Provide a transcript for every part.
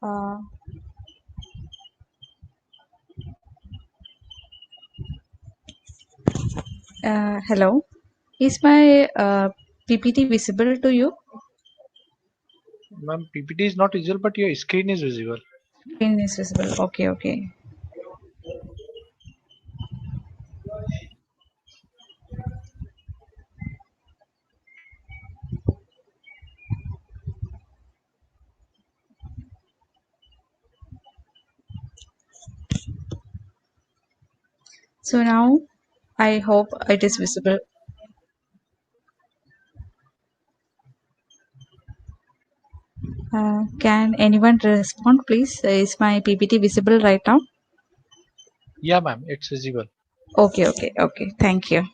Uh, Hello. Is my PPT visible to you? Ma'am, PPT is not visible, but your screen is visible. Screen is visible. Okay, okay. So now I hope it is visible. Can anyone respond, please? Is my PPT visible right now? Yeah, ma'am, it's visible. Okay, okay, okay. Thank you.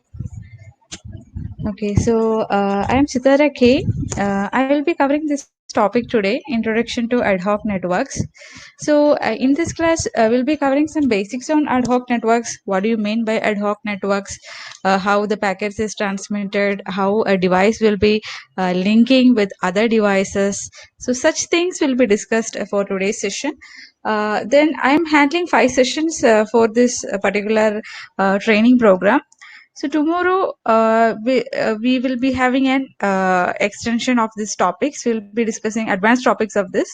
Okay, so I am Sitara K. I will be covering this topic today, Introduction to Ad Hoc Networks. So in this class, we'll be covering some basics on ad hoc networks. What do you mean by ad hoc networks? How the packets is transmitted, how a device will be linking with other devices. So such things will be discussed for today's session. Then I am handling 5 sessions for this particular training program. So tomorrow we will be having an extension of these topics. We'll be discussing advanced topics of this.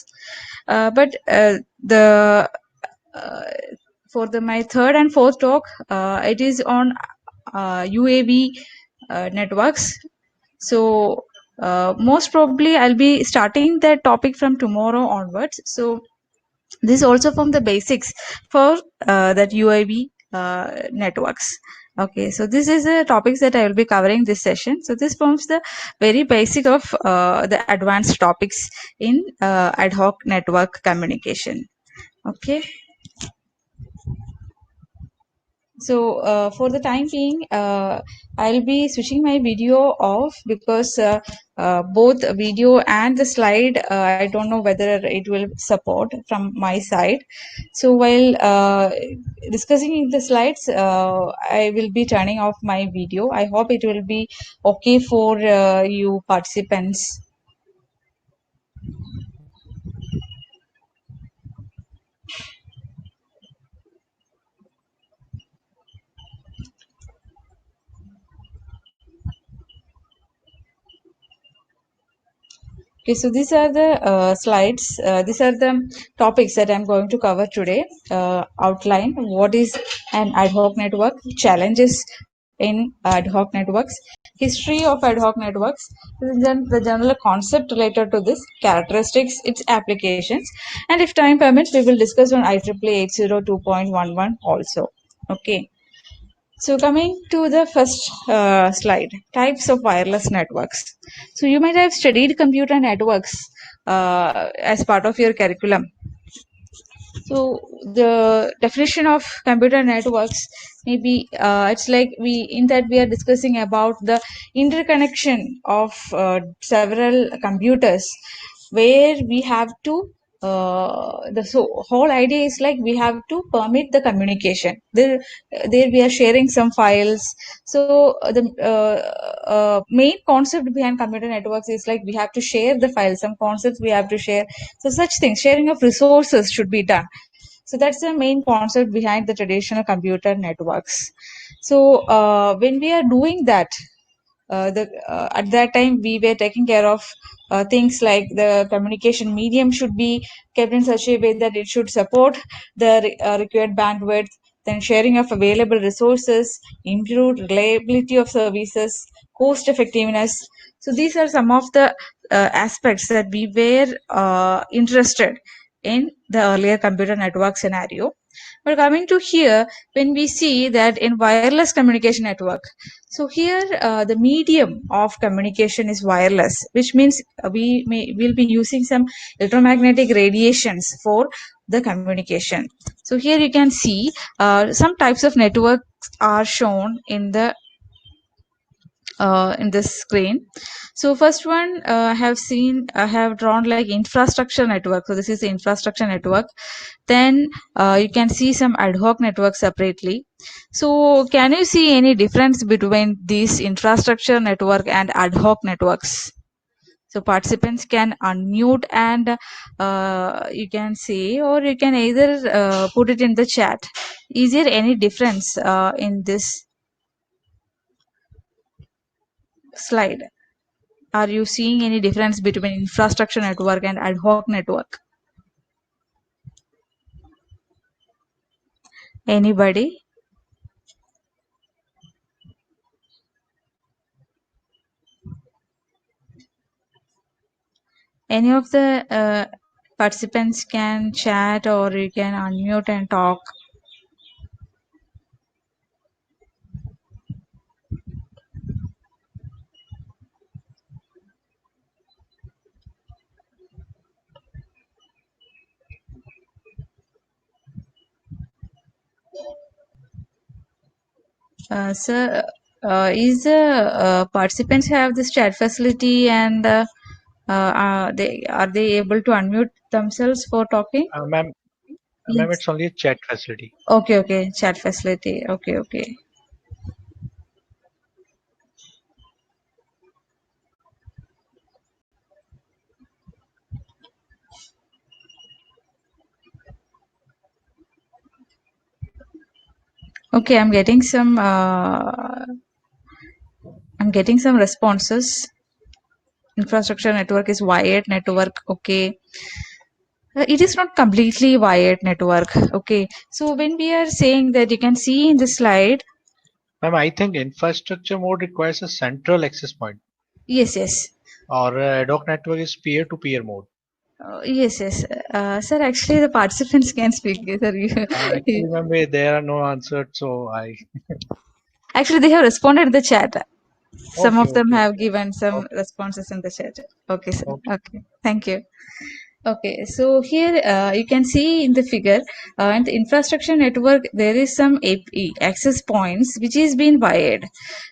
But the uh, for the my third and fourth talk, it is on UAV networks. So most probably I'll be starting that topic from tomorrow onwards. So this also from the basics for that UAV networks. Okay, so this is the topics that I will be covering this session. So this forms the very basic of the advanced topics in ad hoc network communication. Okay. So for the time being, I'll be switching my video off because both video and the slide, I don't know whether it will support from my side. So while discussing the slides, I will be turning off my video. I hope it will be okay for you participants. Okay, so these are the slides. These are the topics that I'm going to cover today. Outline what is an ad hoc network, challenges in ad hoc networks, history of ad hoc networks, then the general concept related to this, characteristics, its applications, and if time permits, we will discuss on IEEE 802.11 also. Okay. So coming to the first slide, types of wireless networks. So you might have studied computer networks as part of your curriculum. So the definition of computer networks maybe it's like we are discussing about the interconnection of several computers where we have to the whole idea is like we have to permit the communication there we are sharing some files. So the main concept behind computer networks is like we have to share the files, some concepts we have to share. So such things, sharing of resources should be done. So that's the main concept behind the traditional computer networks. So when we are doing that, at that time we were taking care of things like the communication medium should be kept in such a way that it should support the required bandwidth, then sharing of available resources, improved reliability of services, cost effectiveness. So these are some of the aspects that we were interested in the earlier computer network scenario. But coming to here, when we see that in wireless communication network, so here the medium of communication is wireless, which means will be using some electromagnetic radiations for the communication. So here you can see some types of networks are shown in this screen. So first one I have drawn like infrastructure network. So this is the infrastructure network. Then you can see some ad hoc networks separately. So can you see any difference between these infrastructure network and ad hoc networks? So participants can unmute and you can say, or you can either put it in the chat. Is there any difference in this slide? Are you seeing any difference between infrastructure network and ad hoc network? Anybody? Any of the participants can chat, or you can unmute and talk. Sir, is the participants have this chat facility, and are they able to unmute themselves for talking? Ma'am, ma'am, Yes. it's only a chat facility. Okay, chat facility. Okay. Okay, I'm getting some responses. Infrastructure network is wired network. Okay. It is not completely wired network. Okay. So when we are saying that, you can see in the slide. Ma'am, I think infrastructure mode requires a central access point, Yes. or ad hoc network is peer-to-peer mode. Yes. Sir, actually, the participants can speak. Sir, Actually, ma'am, there are no answered, so I. actually, they have responded in the chat. Some Okay, of them okay, have given some okay, responses in the chat. Okay, sir. okay. Okay. Thank you. Okay, so here you can see in the figure, in the infrastructure network, there is some access points which is being wired.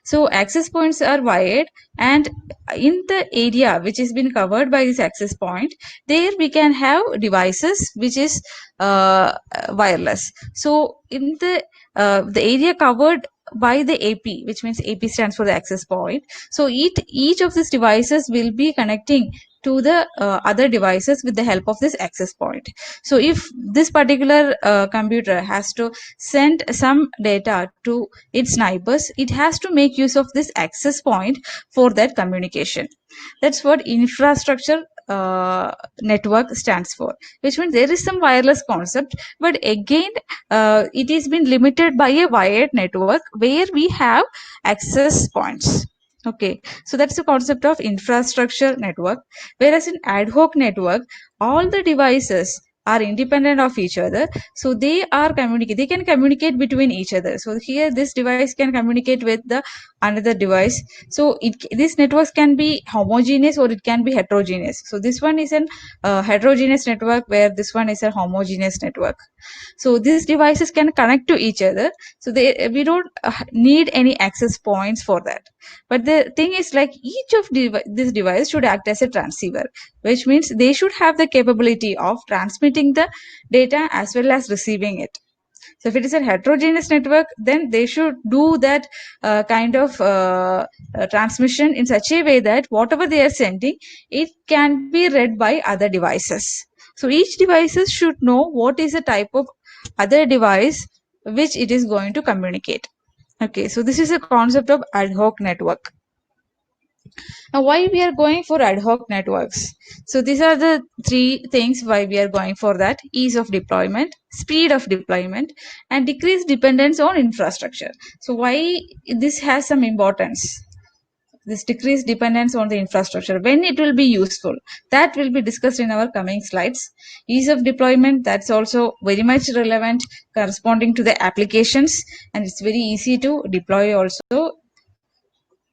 So access points are wired, and in the area which is being covered by this access point, there we can have devices which is wireless. So in the area covered by the AP, which means AP stands for the access point. So each of these devices will be connecting to the other devices with the help of this access point. So if this particular computer has to send some data to its neighbors, it has to make use of this access point for that communication. That's what infrastructure network stands for, which means there is some wireless concept, but again it is been limited by a wired network where we have access points. Okay, so that's the concept of infrastructure network. Whereas in ad hoc network, all the devices are independent of each other, so they can communicate between each other. So here this device can communicate with the another device. So this networks can be homogeneous or it can be heterogeneous. So this one is an heterogeneous network, where this one is a homogeneous network. So these devices can connect to each other, so we don't need any access points for that. But the thing is, like, each of this device should act as a transceiver, which means they should have the capability of transmitting the data as well as receiving it. So if it is a heterogeneous network, then they should do that kind of transmission in such a way that whatever they are sending, it can be read by other devices. So each devices should know what is the type of other device which it is going to communicate. Okay, so this is a concept of ad hoc network. Now, why we are going for ad hoc networks? So these are the three things why we are going for that: ease of deployment, speed of deployment, and decreased dependence on infrastructure. So why this has some importance? This decreased dependence on the infrastructure, when it will be useful, that will be discussed in our coming slides. Ease of deployment, that's also very much relevant, corresponding to the applications, and it's very easy to deploy also.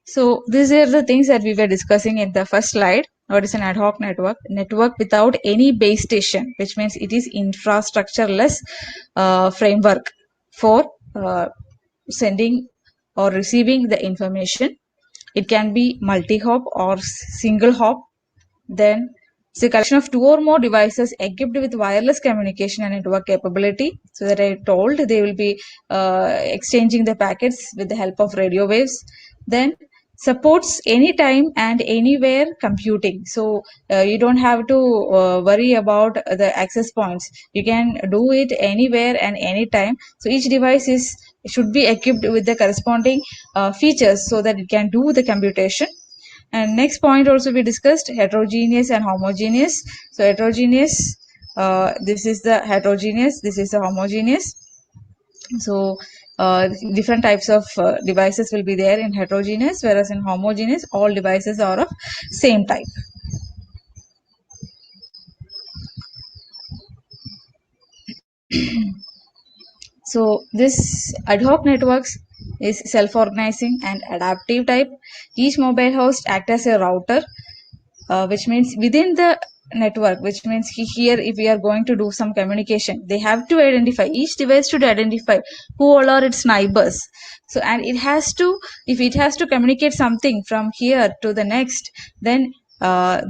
So these are the things that we were discussing in the first slide. What is an ad hoc network? Network without any base station, which means it is infrastructureless framework for sending or receiving the information. It can be multi-hop or single hop. Then it's a collection of two or more devices equipped with wireless communication and network capability. So that I told, they will be exchanging the packets with the help of radio waves. Then supports anytime and anywhere computing. So you don't have to worry about the access points. You can do it anywhere and anytime. So each device should be equipped with the corresponding features so that it can do the computation. And next point also we discussed heterogeneous and homogeneous. So heterogeneous, this is the heterogeneous, this is the homogeneous. So different types of devices will be there in heterogeneous, whereas in homogeneous all devices are of same type. So this ad hoc networks is self-organizing and adaptive type. Each mobile host acts as a router, which means within the network, which means here if we are going to do some communication, they have to identify, each device should identify who all are its neighbors. So and it has to, if it has to communicate something from here to the next, then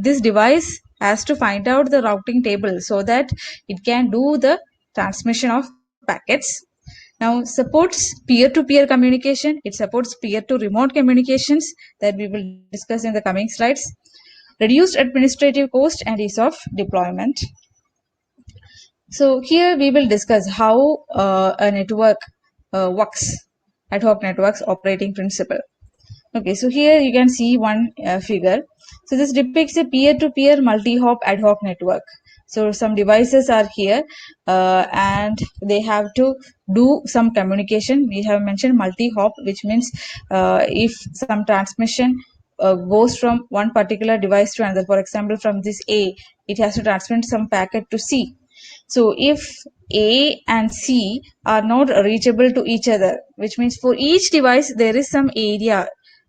this device has to find out the routing table so that it can do the transmission of packets. Now supports peer-to-peer communication, it supports peer-to-remote communications that we will discuss in the coming slides. Reduced administrative cost and ease of deployment. So here we will discuss how a network works, ad hoc networks operating principle. Okay, so here you can see one figure. So this depicts a peer-to-peer multi-hop ad hoc network. So some devices are here and they have to do some communication. We have mentioned multi-hop, which means if some transmission goes from one particular device to another, for example, from this A, it has to transmit some packet to C. So if A and C are not reachable to each other, which means for each device there is some area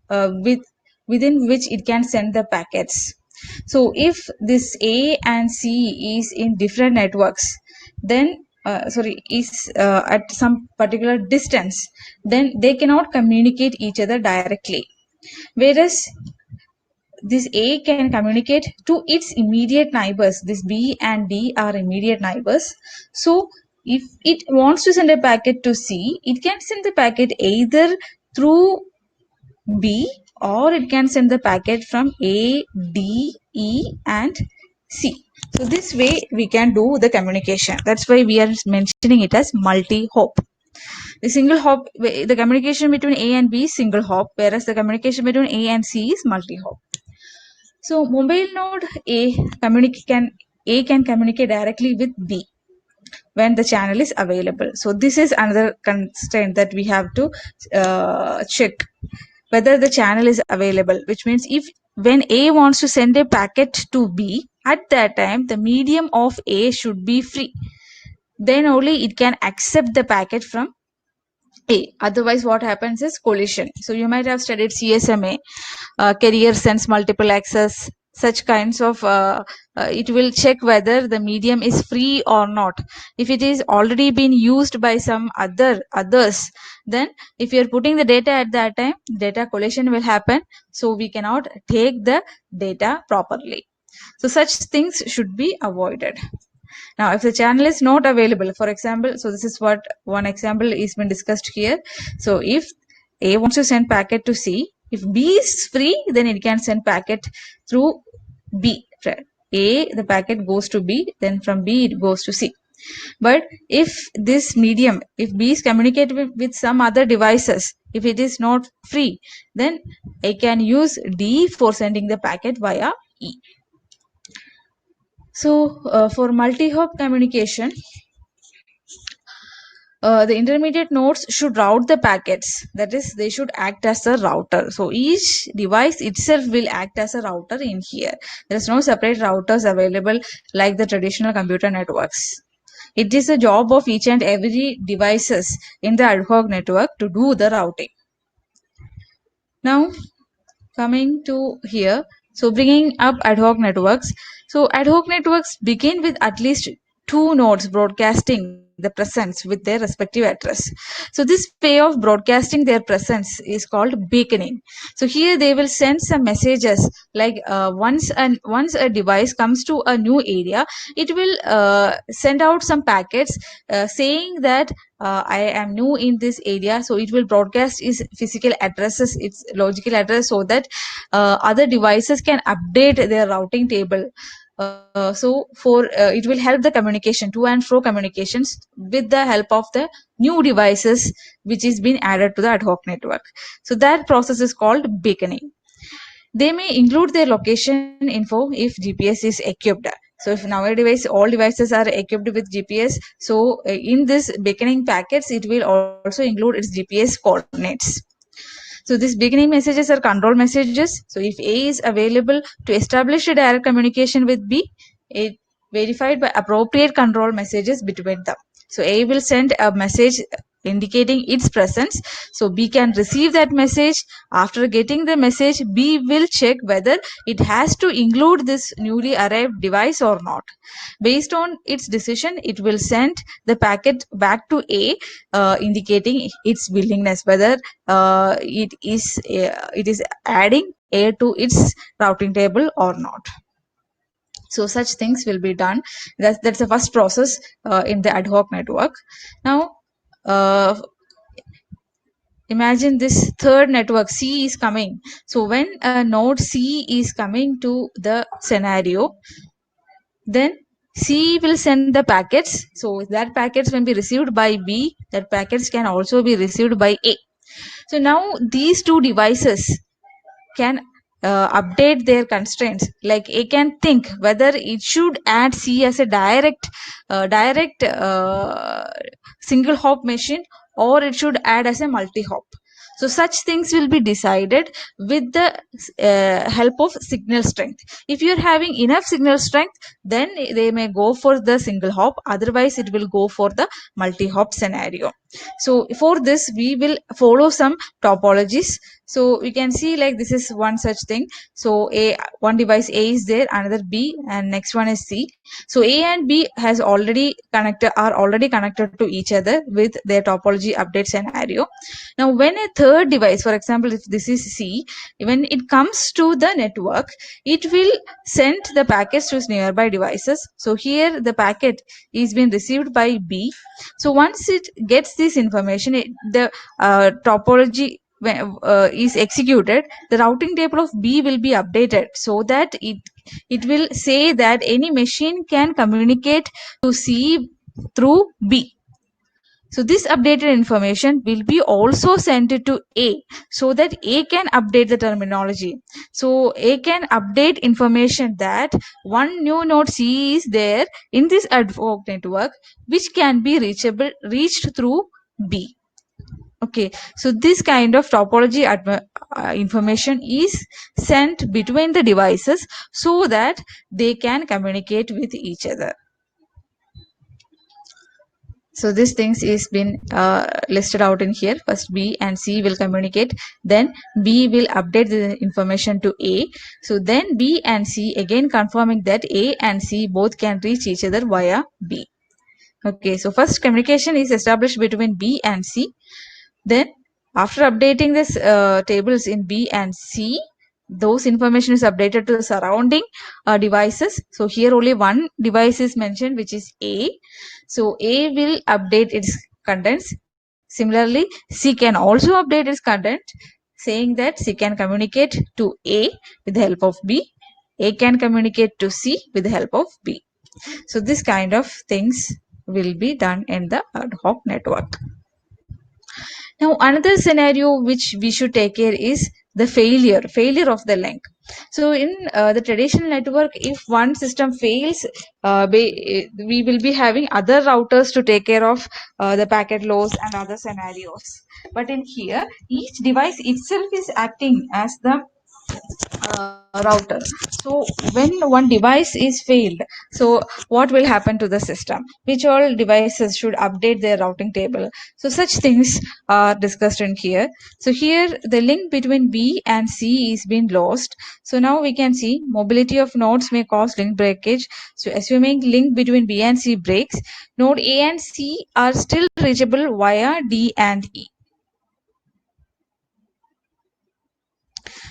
within which it can send the packets. So if this A and C is in different networks, then is at some particular distance, then they cannot communicate each other directly. Whereas this A can communicate to its immediate neighbors. This B and D are immediate neighbors. So if it wants to send a packet to C, it can send the packet either through B or it can send the packet from A, D, E and C. So this way we can do the communication. That's why we are mentioning it as multi-hop. The single hop, the communication between A and B is single hop, whereas the communication between A and C is multi-hop. So mobile node A can communicate directly with B when the channel is available. So this is another constraint that we have to check whether the channel is available, which means if when A wants to send a packet to B, at that time the medium of A should be free. Then only it can accept the packet from A. Otherwise what happens is collision. So you might have studied CSMA, carrier sense multiple access, such kinds of it will check whether the medium is free or not. If it is already been used by some others, then if you are putting the data at that time, data collision will happen, so we cannot take the data properly. So such things should be avoided. Now if the channel is not available, for example, so this is what one example is been discussed here. So if A wants to send packet to C, if B is free, then it can send packet through B. A, the packet goes to B, then from B it goes to C. But if this medium, if B is communicating with some other devices, if it is not free, then I can use D for sending the packet via E. So for multi-hop communication, the intermediate nodes should route the packets. That is, they should act as a router. So each device itself will act as a router in here. There is no separate routers available like the traditional computer networks. It is a job of each and every devices in the ad hoc network to do the routing. Now coming to here, so bringing up ad hoc networks. So ad hoc networks begin with at least two nodes broadcasting the presence with their respective address. So this way of broadcasting their presence is called beaconing. So here they will send some messages like once a device comes to a new area, it will send out some packets saying that I am new in this area, so it will broadcast its physical addresses, its logical address, so that other devices can update their routing table. It will help the communication, to and fro communications, with the help of the new devices which is being added to the ad hoc network. So that process is called beaconing. They may include their location info if GPS is equipped. So if nowadays all devices are equipped with GPS, so in this beaconing packets, it will also include its GPS coordinates. So these beginning messages are control messages. So if A is available to establish a direct communication with B, it verified by appropriate control messages between them. So A will send a message indicating its presence. So B can receive that message. After getting the message, B will check whether it has to include this newly arrived device or not. Based on its decision, it will send the packet back to A, indicating its willingness, whether it is adding A to its routing table or not. So such things will be done. That's the first process in the ad hoc network. Now, imagine this third network C is coming. So when a node C is coming to the scenario, then C will send the packets. So that packets when be received by B, that packets can also be received by A. So now these two devices can update their constraints. Like A can think whether it should add C as a direct single hop machine, or it should add as a multi hop. So such things will be decided with the help of signal strength. If you're having enough signal strength, then they may go for the single hop. Otherwise, it will go for the multi hop scenario. So for this, we will follow some topologies. So we can see like this is one such thing. So one device A is there, another B, and next one is C. So A and B are already connected to each other with their topology update scenario. Now when a third device, for example if this is C, when it comes to the network, it will send the packets to nearby devices. So here the packet is being received by B. So once it gets this information, the topology is executed, the routing table of B will be updated, so that it will say that any machine can communicate to C through B. So this updated information will be also sent to A, so that A can update the terminology. So A can update information that one new node C is there in this ad hoc network, which can be reached through B. Okay, so this kind of topology information is sent between the devices so that they can communicate with each other. So these things is been listed out in here. First B and C will communicate, then B will update the information to A. So then B and C again confirming that A and C both can reach each other via B. Okay, so first communication is established between B and C. Then after updating this tables in B and C, those information is updated to the surrounding devices. So here only one device is mentioned, which is A. So A will update its contents. Similarly, C can also update its content, saying that C can communicate to A with the help of B. A can communicate to C with the help of B. So this kind of things will be done in the ad hoc network. Now another scenario which we should take care is the failure of the link. So in the traditional network, if one system fails, we will be having other routers to take care of the packet loss and other scenarios. But in here, each device itself is acting as the router. So when one device is failed, so what will happen to the system? Which all devices should update their routing table? So such things are discussed in here. So here the link between B and C is being lost. So now we can see mobility of nodes may cause link breakage. So assuming link between B and C breaks, node A and C are still reachable via D and E.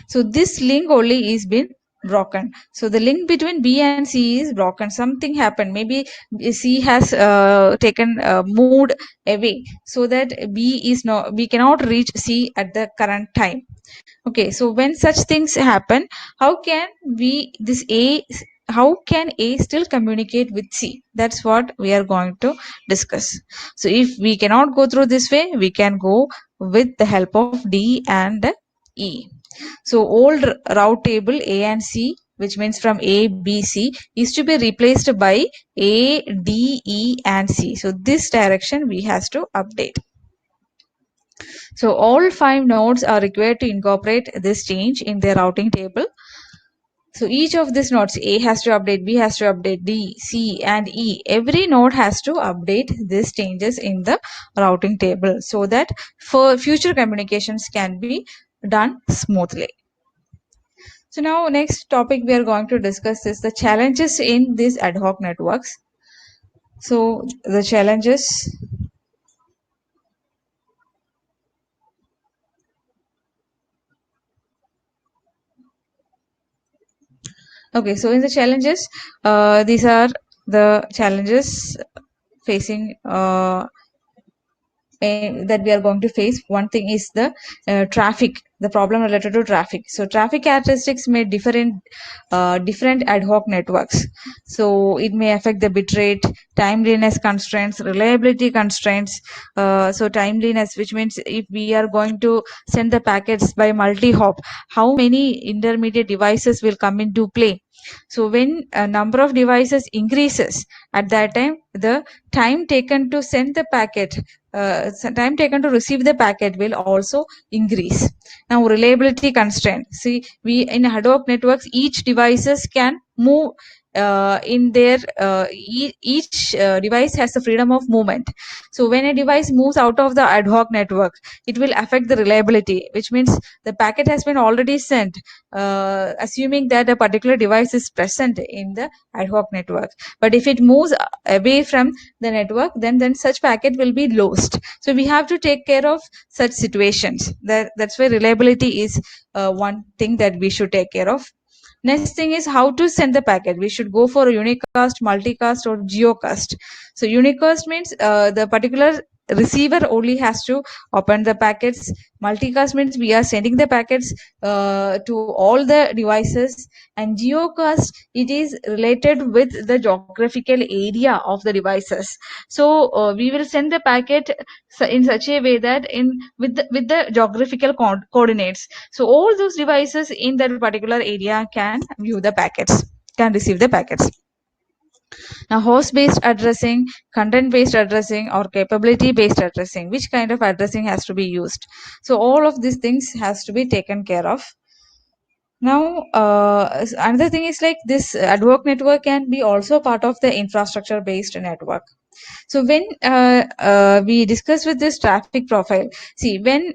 So this link only is been broken. So the link between B and C is broken. Something happened. Maybe C has taken moved away, so that B is not, we cannot reach C at the current time. Okay, so when such things happen, how can we this A, how can A still communicate with C? That's what we are going to discuss. So if we cannot go through this way, we can go with the help of D and E. So old route table A and C, which means from A, B, C, is to be replaced by A, D, E and C. So this direction we has to update. So all 5 nodes are required to incorporate this change in their routing table. So each of these nodes, A has to update, B has to update, D, C and E. Every node has to update these changes in the routing table, so that for future communications can be done smoothly. So now next topic we are going to discuss is the challenges in these ad hoc networks. So the challenges. Okay, so in the challenges, these are the challenges facing that we are going to face. One thing is the traffic, the problem related to traffic. So traffic characteristics may differ in different ad hoc networks. So it may affect the bitrate, timeliness constraints, reliability constraints. So timeliness, which means if we are going to send the packets by multi-hop, how many intermediate devices will come into play? So when a number of devices increases, at that time the time taken to send the packet, time taken to receive the packet will also increase. Now reliability constraint. See, we in ad hoc networks, each devices can move in their each device has the freedom of movement. So when a device moves out of the ad hoc network, it will affect the reliability, which means the packet has been already sent, assuming that a particular device is present in the ad hoc network. But if it moves away from the network, then such packet will be lost. So we have to take care of such situations. That's why reliability is one thing that we should take care of. Next thing is how to send the packet. We should go for a unicast, multicast or geocast. So unicast means the particular receiver only has to open the packets. Multicast means we are sending the packets to all the devices. And geocast, it is related with the geographical area of the devices. So we will send the packet in such a way that in with the geographical coordinates. So all those devices in that particular area can view the packets, can receive the packets. Now host based addressing, content based addressing or capability based addressing, which kind of addressing has to be used? So all of these things has to be taken care of. Now another thing is like this ad hoc network can be also part of the infrastructure based network. So when we discuss with this traffic profile, see when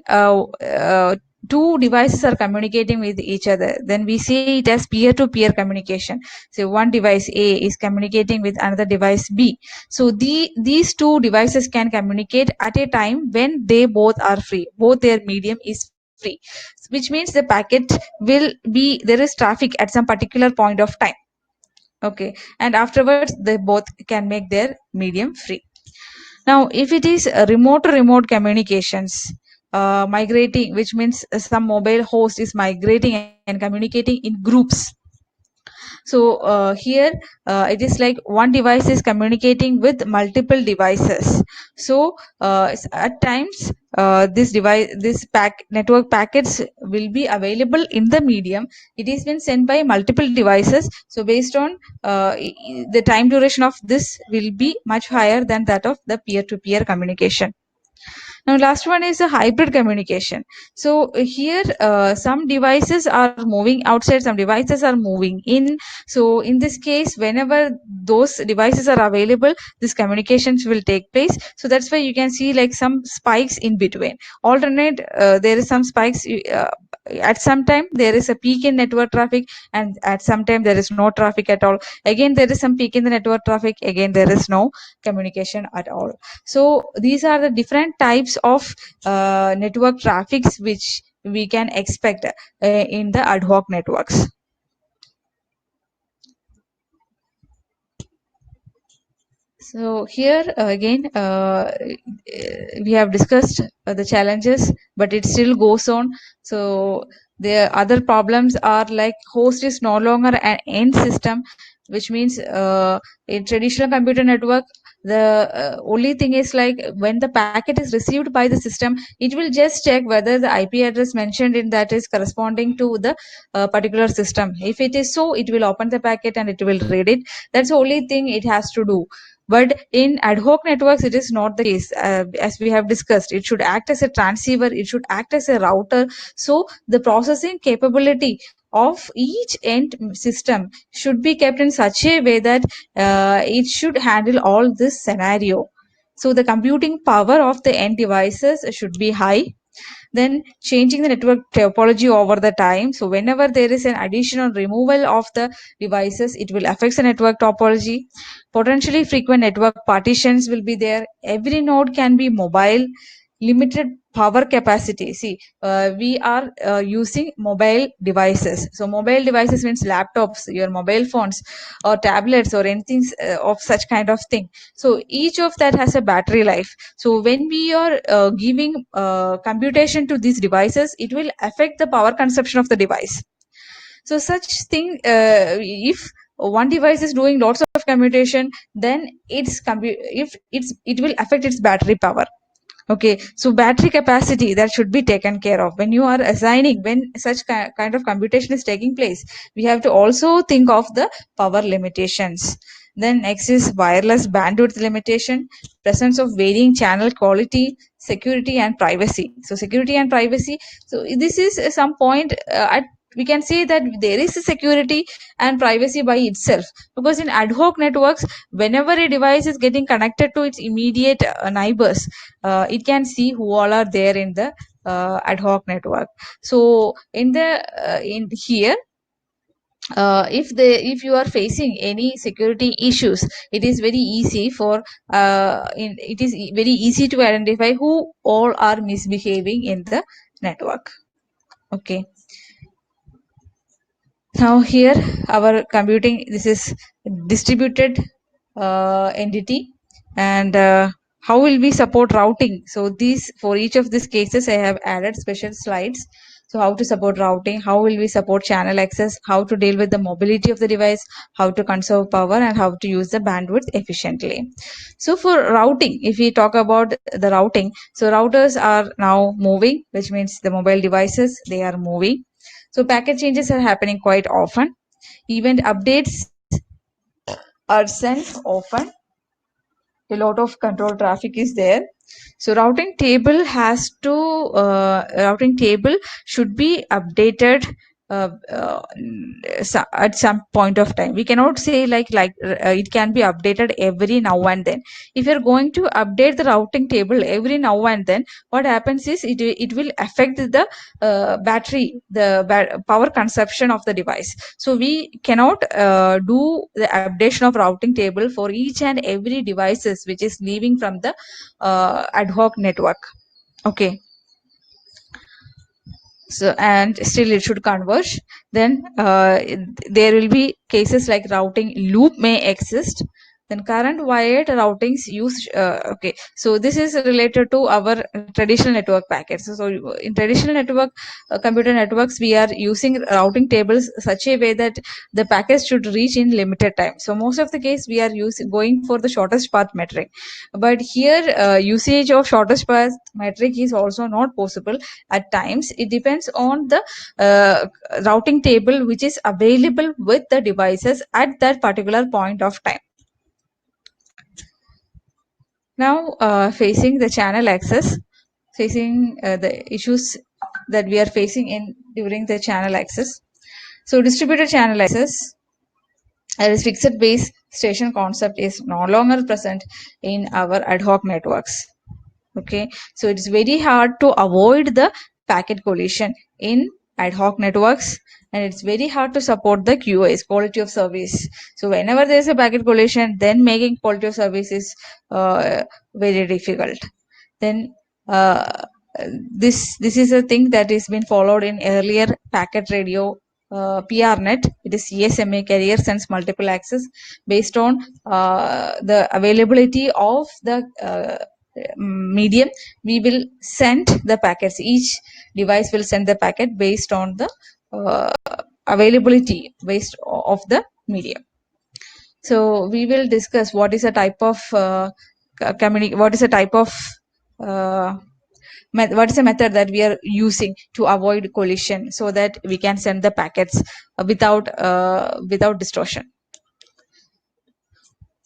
two devices are communicating with each other, then we see it as peer-to-peer communication. So one device A is communicating with another device B. So these two devices can communicate at a time when they both are free, both their medium is free, which means the packet will be, there is traffic at some particular point of time. Okay, and afterwards they both can make their medium free. Now, if it is remote to remote communications, migrating, which means some mobile host is migrating and communicating in groups. So here it is like one device is communicating with multiple devices. So at times this network packets will be available in the medium. It is been sent by multiple devices. So based on the time duration of this will be much higher than that of the peer-to-peer communication. Now, last one is a hybrid communication. So here, some devices are moving outside, some devices are moving in. So in this case, whenever those devices are available, these communications will take place. So that's why you can see like some spikes in between. Alternate, there is some spikes. At some time there is a peak in network traffic, and at some time there is no traffic at all. Again, there is some peak in the network traffic. Again, there is no communication at all. So these are the different types of network traffics which we can expect in the ad hoc networks. So here again, we have discussed the challenges, but it still goes on. So the other problems are like host is no longer an end system, which means in traditional computer network, the only thing is like when the packet is received by the system, it will just check whether the IP address mentioned in that is corresponding to the particular system. If it is so, it will open the packet and it will read it. That's the only thing it has to do. But in ad hoc networks, it is not the case. As we have discussed, it should act as a transceiver, it should act as a router. So the processing capability of each end system should be kept in such a way that it should handle all this scenario. So the computing power of the end devices should be high. Then changing the network topology over the time. So whenever there is an addition or removal of the devices, it will affect the network topology. Potentially frequent network partitions will be there. Every node can be mobile. Limited power capacity. See, we are using mobile devices. So mobile devices means laptops, your mobile phones, or tablets, or anything of such kind of thing. So each of that has a battery life. So when we are giving computation to these devices, it will affect the power consumption of the device. So such thing, if one device is doing lots of computation, then it will affect its battery power. Okay, so battery capacity that should be taken care of when you are assigning, when such kind of computation is taking place. We have to also think of the power limitations. Then next is wireless bandwidth limitation, presence of varying channel quality, security and privacy. So security and privacy. So this is some point at we can say that there is a security and privacy by itself, because in ad hoc networks, whenever a device is getting connected to its immediate neighbors, it can see who all are there in the ad hoc network. So in the in here, if you are facing any security issues, it is very easy for it is very easy to identify who all are misbehaving in the network. Okay, now here our computing, this is distributed entity, and how will we support routing? So these, for each of these cases I have added special slides. So how to support routing, how will we support channel access, how to deal with the mobility of the device, how to conserve power, and how to use the bandwidth efficiently. So for routing, if we talk about the routing, so routers are now moving, which means the mobile devices, they are moving. So packet changes are happening quite often. Event updates are sent often. A lot of control traffic is there. So routing table should be updated at some point of time. We cannot say it can be updated every now and then. If you're going to update the routing table every now and then, what happens is it will affect the battery, the power consumption of the device. So we cannot do the updation of routing table for each and every devices which is leaving from the ad hoc network. Okay, so and still it should converge. Then there will be cases like routing loop may exist. Then current wired routings use okay, so this is related to our traditional network packets. So in traditional network computer networks, we are using routing tables such a way that the packets should reach in limited time. So most of the case we are going for the shortest path metric, but here usage of shortest path metric is also not possible at times. It depends on the routing table which is available with the devices at that particular point of time. Now facing the channel access. facing the issues that we are facing in during the channel access. So distributed channel access, as fixed base station concept is no longer present in our ad hoc networks. Okay, so it's very hard to avoid the packet collision in ad hoc networks, and it's very hard to support the QoS, quality of service. So whenever there's a packet collision, then making quality of service is very difficult. Then this is a thing that is been followed in earlier packet radio PRNet. It is CSMA, carrier sense multiple access, based on the availability of the medium. We will send the packets. Each device will send the packet based on the availability based of the medium. So we will discuss what is a type of what is a type of what is the method that we are using to avoid collision, so that we can send the packets without distortion.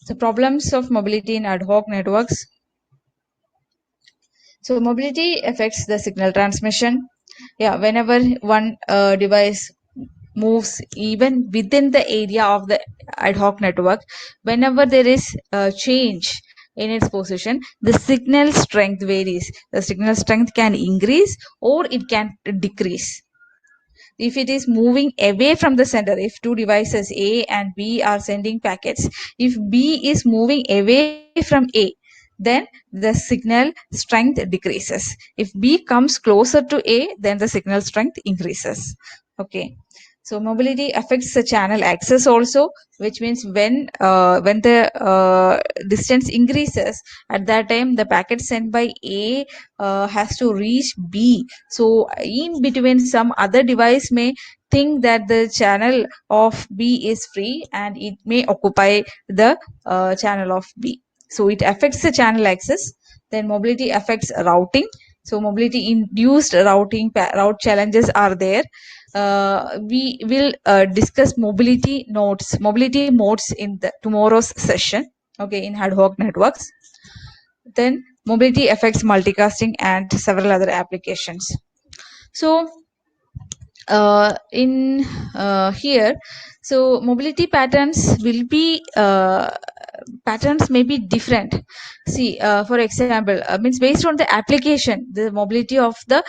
So problems of mobility in ad hoc networks. So mobility affects the signal transmission. Yeah, whenever one device moves even within the area of the ad hoc network, whenever there is a change in its position, the signal strength varies. The signal strength can increase or it can decrease. If it is moving away from the center, if two devices A and B are sending packets, if B is moving away from A, then the signal strength decreases. If B comes closer to A, then the signal strength increases. Okay. So mobility affects the channel access also, which means when the distance increases, at that time the packet sent by A has to reach B. So in between, some other device may think that the channel of B is free and it may occupy the channel of B. So it affects the channel access. Then mobility affects routing. So mobility induced route challenges are there. We will discuss mobility modes in the tomorrow's session, okay, in ad hoc networks. Then mobility affects multicasting and several other applications. So in here, so mobility patterns will be patterns may be different. See, for example, means based on the application, the mobility of the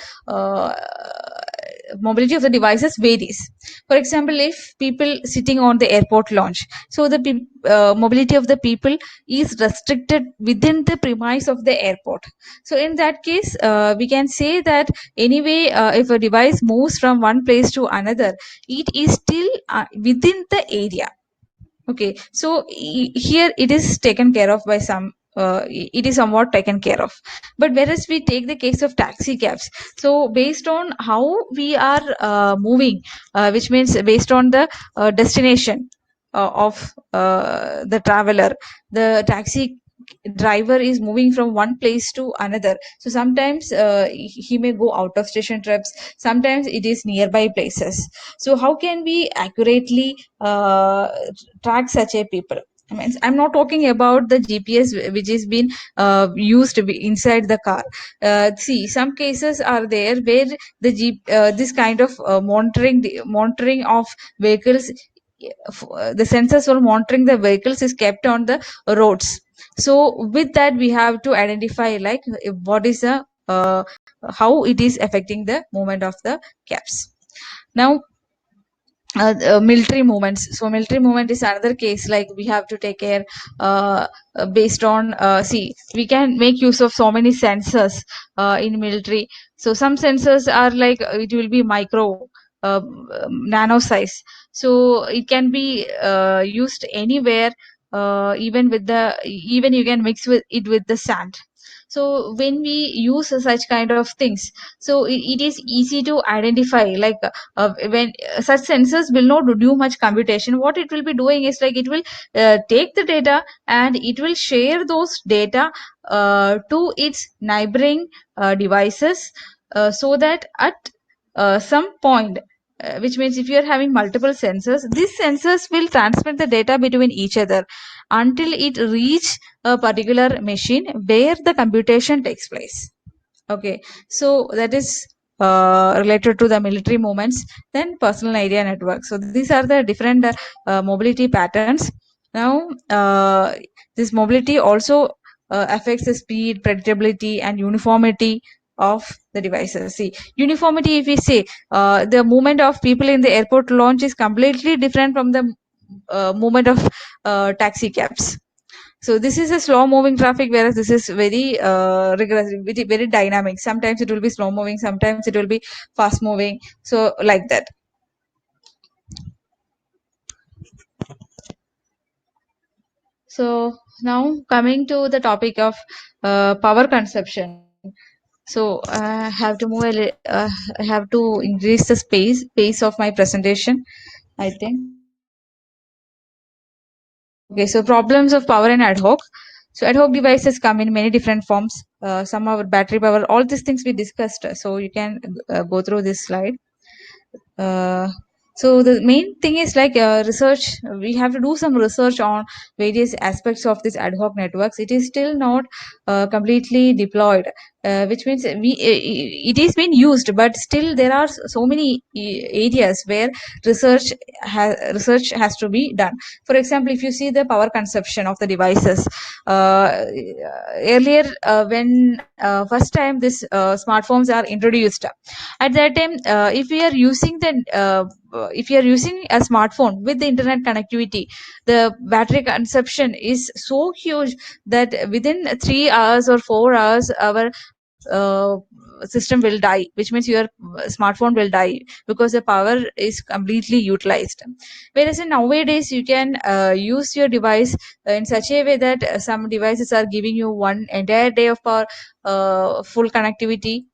devices varies. For example, if people sitting on the airport lounge, so the mobility of the people is restricted within the premise of the airport. So in that case, we can say that anyway, if a device moves from one place to another, it is still within the area. Okay, so here it is taken care of by some. It is somewhat taken care of. But whereas we take the case of taxi cabs, so based on how we are moving, which means based on the destination of the traveler, the taxi driver is moving from one place to another. So sometimes he may go out of station trips, sometimes it is nearby places. So how can we accurately track such a people? I mean, I'm not talking about the GPS which is being used inside the car. See, some cases are there where this kind of monitoring of vehicles, the sensors for monitoring the vehicles is kept on the roads. So with that, we have to identify like what is the how it is affecting the movement of the cabs. Now military movements. So military movement is another case, like we have to take care based on see, we can make use of so many sensors in military. So some sensors are like it will be micro nano size, so it can be used anywhere, even you can mix with it with the sand. So when we use such kind of things, so it is easy to identify, like when such sensors will not do much computation. What it will be doing is like it will take the data and it will share those data to its neighboring devices, so that at some point, which means if you are having multiple sensors, these sensors will transmit the data between each other until it reach a particular machine where the computation takes place. Okay, so that is related to the military movements, then personal area network. So these are the different mobility patterns. Now, this mobility also affects the speed, predictability, and uniformity of the devices. See, uniformity, if we say the movement of people in the airport launch is completely different from the movement of taxi cabs. So this is a slow moving traffic, whereas this is very rigorous, very dynamic. Sometimes it will be slow moving, sometimes it will be fast moving. So like that. So now coming to the topic of power consumption. So I have to move. I have to increase the pace of my presentation, I think. Okay, so problems of power and ad hoc. So ad hoc devices come in many different forms. Some are battery power. All these things we discussed. So you can go through this slide. Uh, so the main thing is like research. We have to do some research on various aspects of this ad hoc networks. It is still not completely deployed, which means it is being used, but still there are so many areas where research has to be done. For example, if you see the power consumption of the devices, earlier when first time this smartphones are introduced, at that time if we are using the if you are using a smartphone with the internet connectivity, the battery consumption is so huge that within 3 hours or 4 hours our system will die, which means your smartphone will die because the power is completely utilized. Whereas in nowadays you can use your device in such a way that some devices are giving you one entire day of power, full connectivity.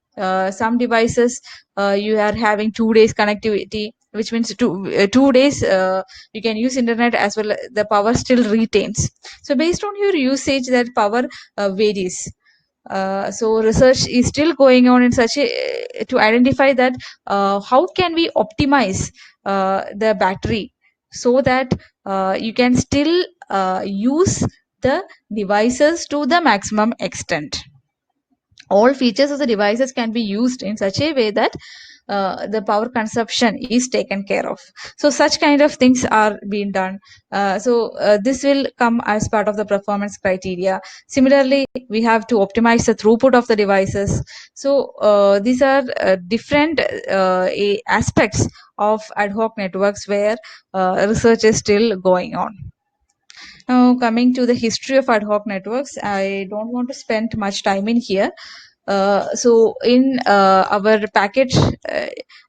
Some devices you are having 2 days connectivity, which means 2 days you can use internet as well, the power still retains. So based on your usage, that power varies. So research is still going on in such a to identify that how can we optimize the battery so that you can still use the devices to the maximum extent. All features of the devices can be used in such a way that the power consumption is taken care of. So such kind of things are being done. This will come as part of the performance criteria. Similarly, we have to optimize the throughput of the devices. So these are different aspects of ad hoc networks where research is still going on. Now, coming to the history of ad hoc networks, I don't want to spend much time in here. So, in our packet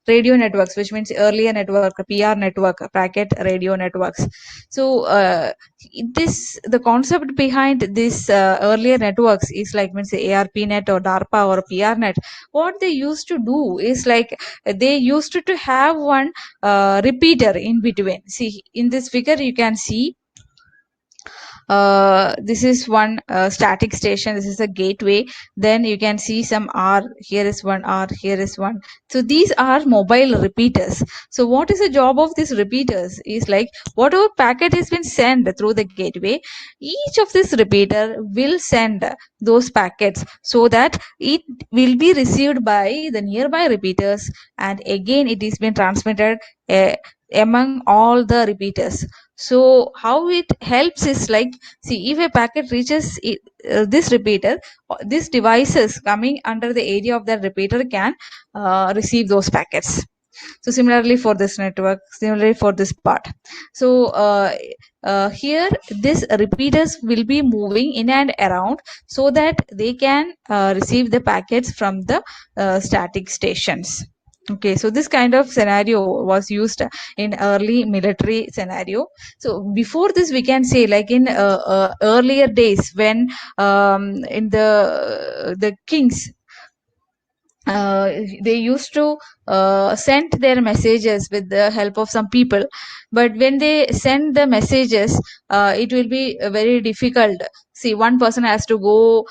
radio networks, which means earlier network, PR network, packet radio networks. So, the concept behind this earlier networks is like, means ARPNet or DARPA or PRNet. What they used to do is like they used to have one repeater in between. See, in this figure, you can see this is one static station, this is a gateway, then you can see some R, here is one R, here is one. So these are mobile repeaters. So what is the job of these repeaters is like whatever packet has been sent through the gateway, each of this repeater will send those packets so that it will be received by the nearby repeaters, and again it is being transmitted among all the repeaters. So how it helps is like, see, if a packet reaches this repeater, these devices coming under the area of that repeater can receive those packets. So similarly for this network, similarly for this part. So here these repeaters will be moving in and around so that they can receive the packets from the static stations. Okay, so this kind of scenario was used in early military scenario. So before this, we can say like in earlier days when in the kings, they used to send their messages with the help of some people, but when they send the messages, it will be very difficult. See, one person has to go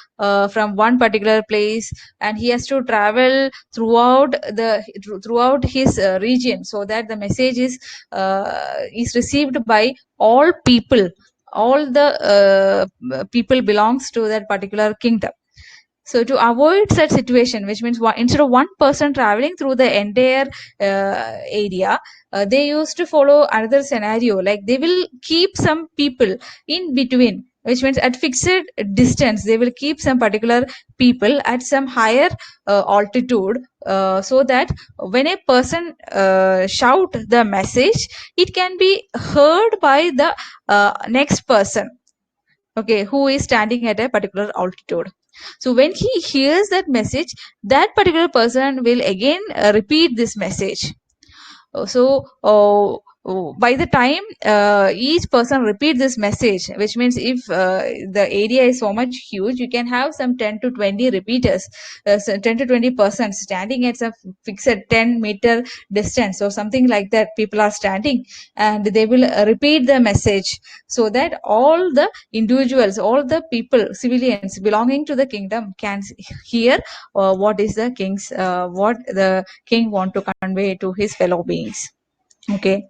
from one particular place, and he has to travel throughout his region, so that the message is received by all people. All the people belongs to that particular kingdom. So to avoid such situation, which means instead of one person traveling through the entire area, they used to follow another scenario. Like they will keep some people in between, which means at fixed distance, they will keep some particular people at some higher altitude, so that when a person shout the message, it can be heard by the next person, okay, who is standing at a particular altitude. So when he hears that message, that particular person will again repeat this message. By the time each person repeat this message, which means if the area is so much huge, you can have some 10 to 20 repeaters, so 10 to 20 persons standing at some fixed 10-meter distance or something like that. People are standing and they will repeat the message, so that all the individuals, all the people, civilians belonging to the kingdom can hear what is the king's what the king want to convey to his fellow beings. Okay,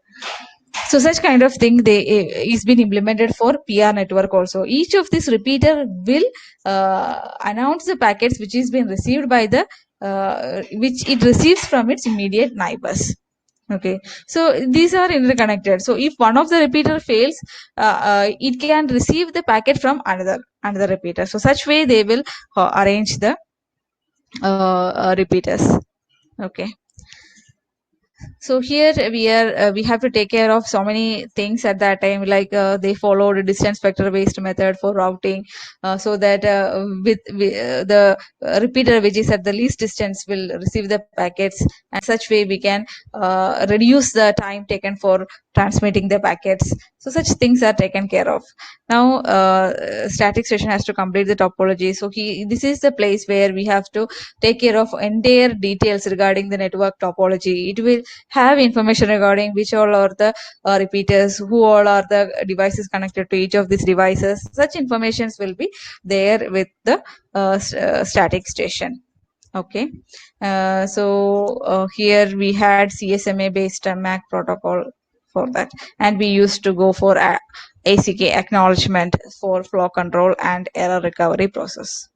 so such kind of thing they is been implemented for PR network also. Each of this repeater will announce the packets which is being received by the which it receives from its immediate neighbors. Okay, so these are interconnected. So if one of the repeater fails, it can receive the packet from another repeater. So such way they will arrange the repeaters. Okay, so here we have to take care of so many things at that time, like they followed a distance vector based method for routing, so that the repeater which is at the least distance will receive the packets, and such way we can reduce the time taken for transmitting the packets. So such things are taken care of. Now static station has to complete the topology. So this is the place where we have to take care of entire details regarding the network topology. It will have information regarding which all are the repeaters, who all are the devices connected to each of these devices. Such informations will be there with the static station. Okay, here we had CSMA based MAC protocol for that, and we used to go for ACK, acknowledgement, for flow control and error recovery process.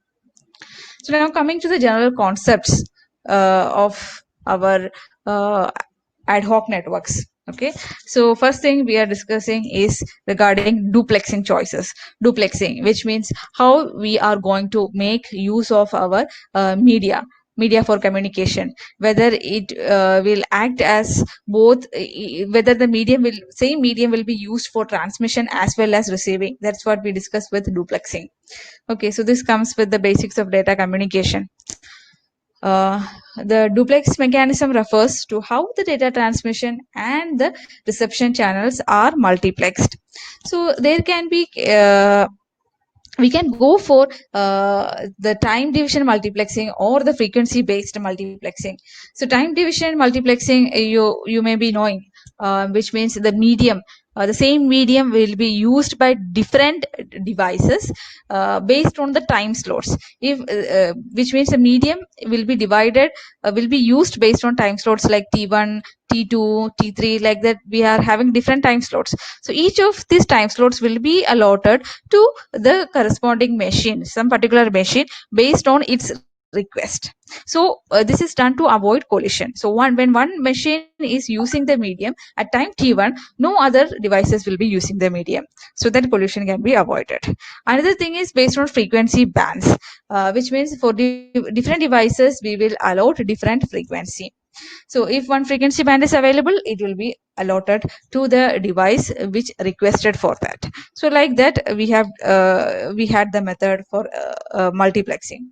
So now coming to the general concepts of our ad hoc networks. Okay, so first thing we are discussing is regarding duplexing choices. Duplexing, which means how we are going to make use of our media for communication, whether it will act as both, whether the same medium will be used for transmission as well as receiving. That's what we discussed with duplexing. Okay, so this comes with the basics of data communication. The duplex mechanism refers to how the data transmission and the reception channels are multiplexed. So there can be we can go for the time division multiplexing or the frequency based multiplexing. So time division multiplexing, you may be knowing, which means the same medium will be used by different devices based on the time slots. Which means the medium will be divided, will be used based on time slots like T1, T2, T3, like that. We are having different time slots. So each of these time slots will be allotted to the corresponding machine, some particular machine, based on its request. So this is done to avoid collision. So when one machine is using the medium at time T1, no other devices will be using the medium, so that collision can be avoided. Another thing is based on frequency bands, which means for different devices we will allot different frequency. So if one frequency band is available, it will be allotted to the device which requested for that. So like that we had the method for multiplexing.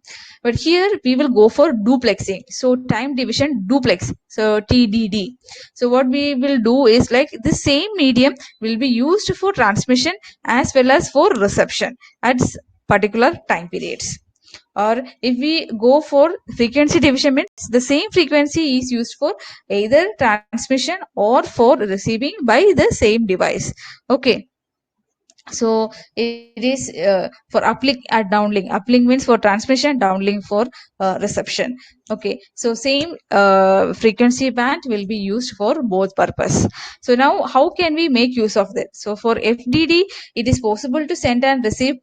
But here we will go for duplexing. So time division duplex, so TDD. So what we will do is, like, the same medium will be used for transmission as well as for reception at particular time periods. Or if we go for frequency division, means the same frequency is used for either transmission or for receiving by the same device. Okay, so it is for uplink and downlink. Uplink means for transmission, downlink for reception. Okay, so same frequency band will be used for both purpose. So now how can we make use of that? So for FDD, it is possible to send and receive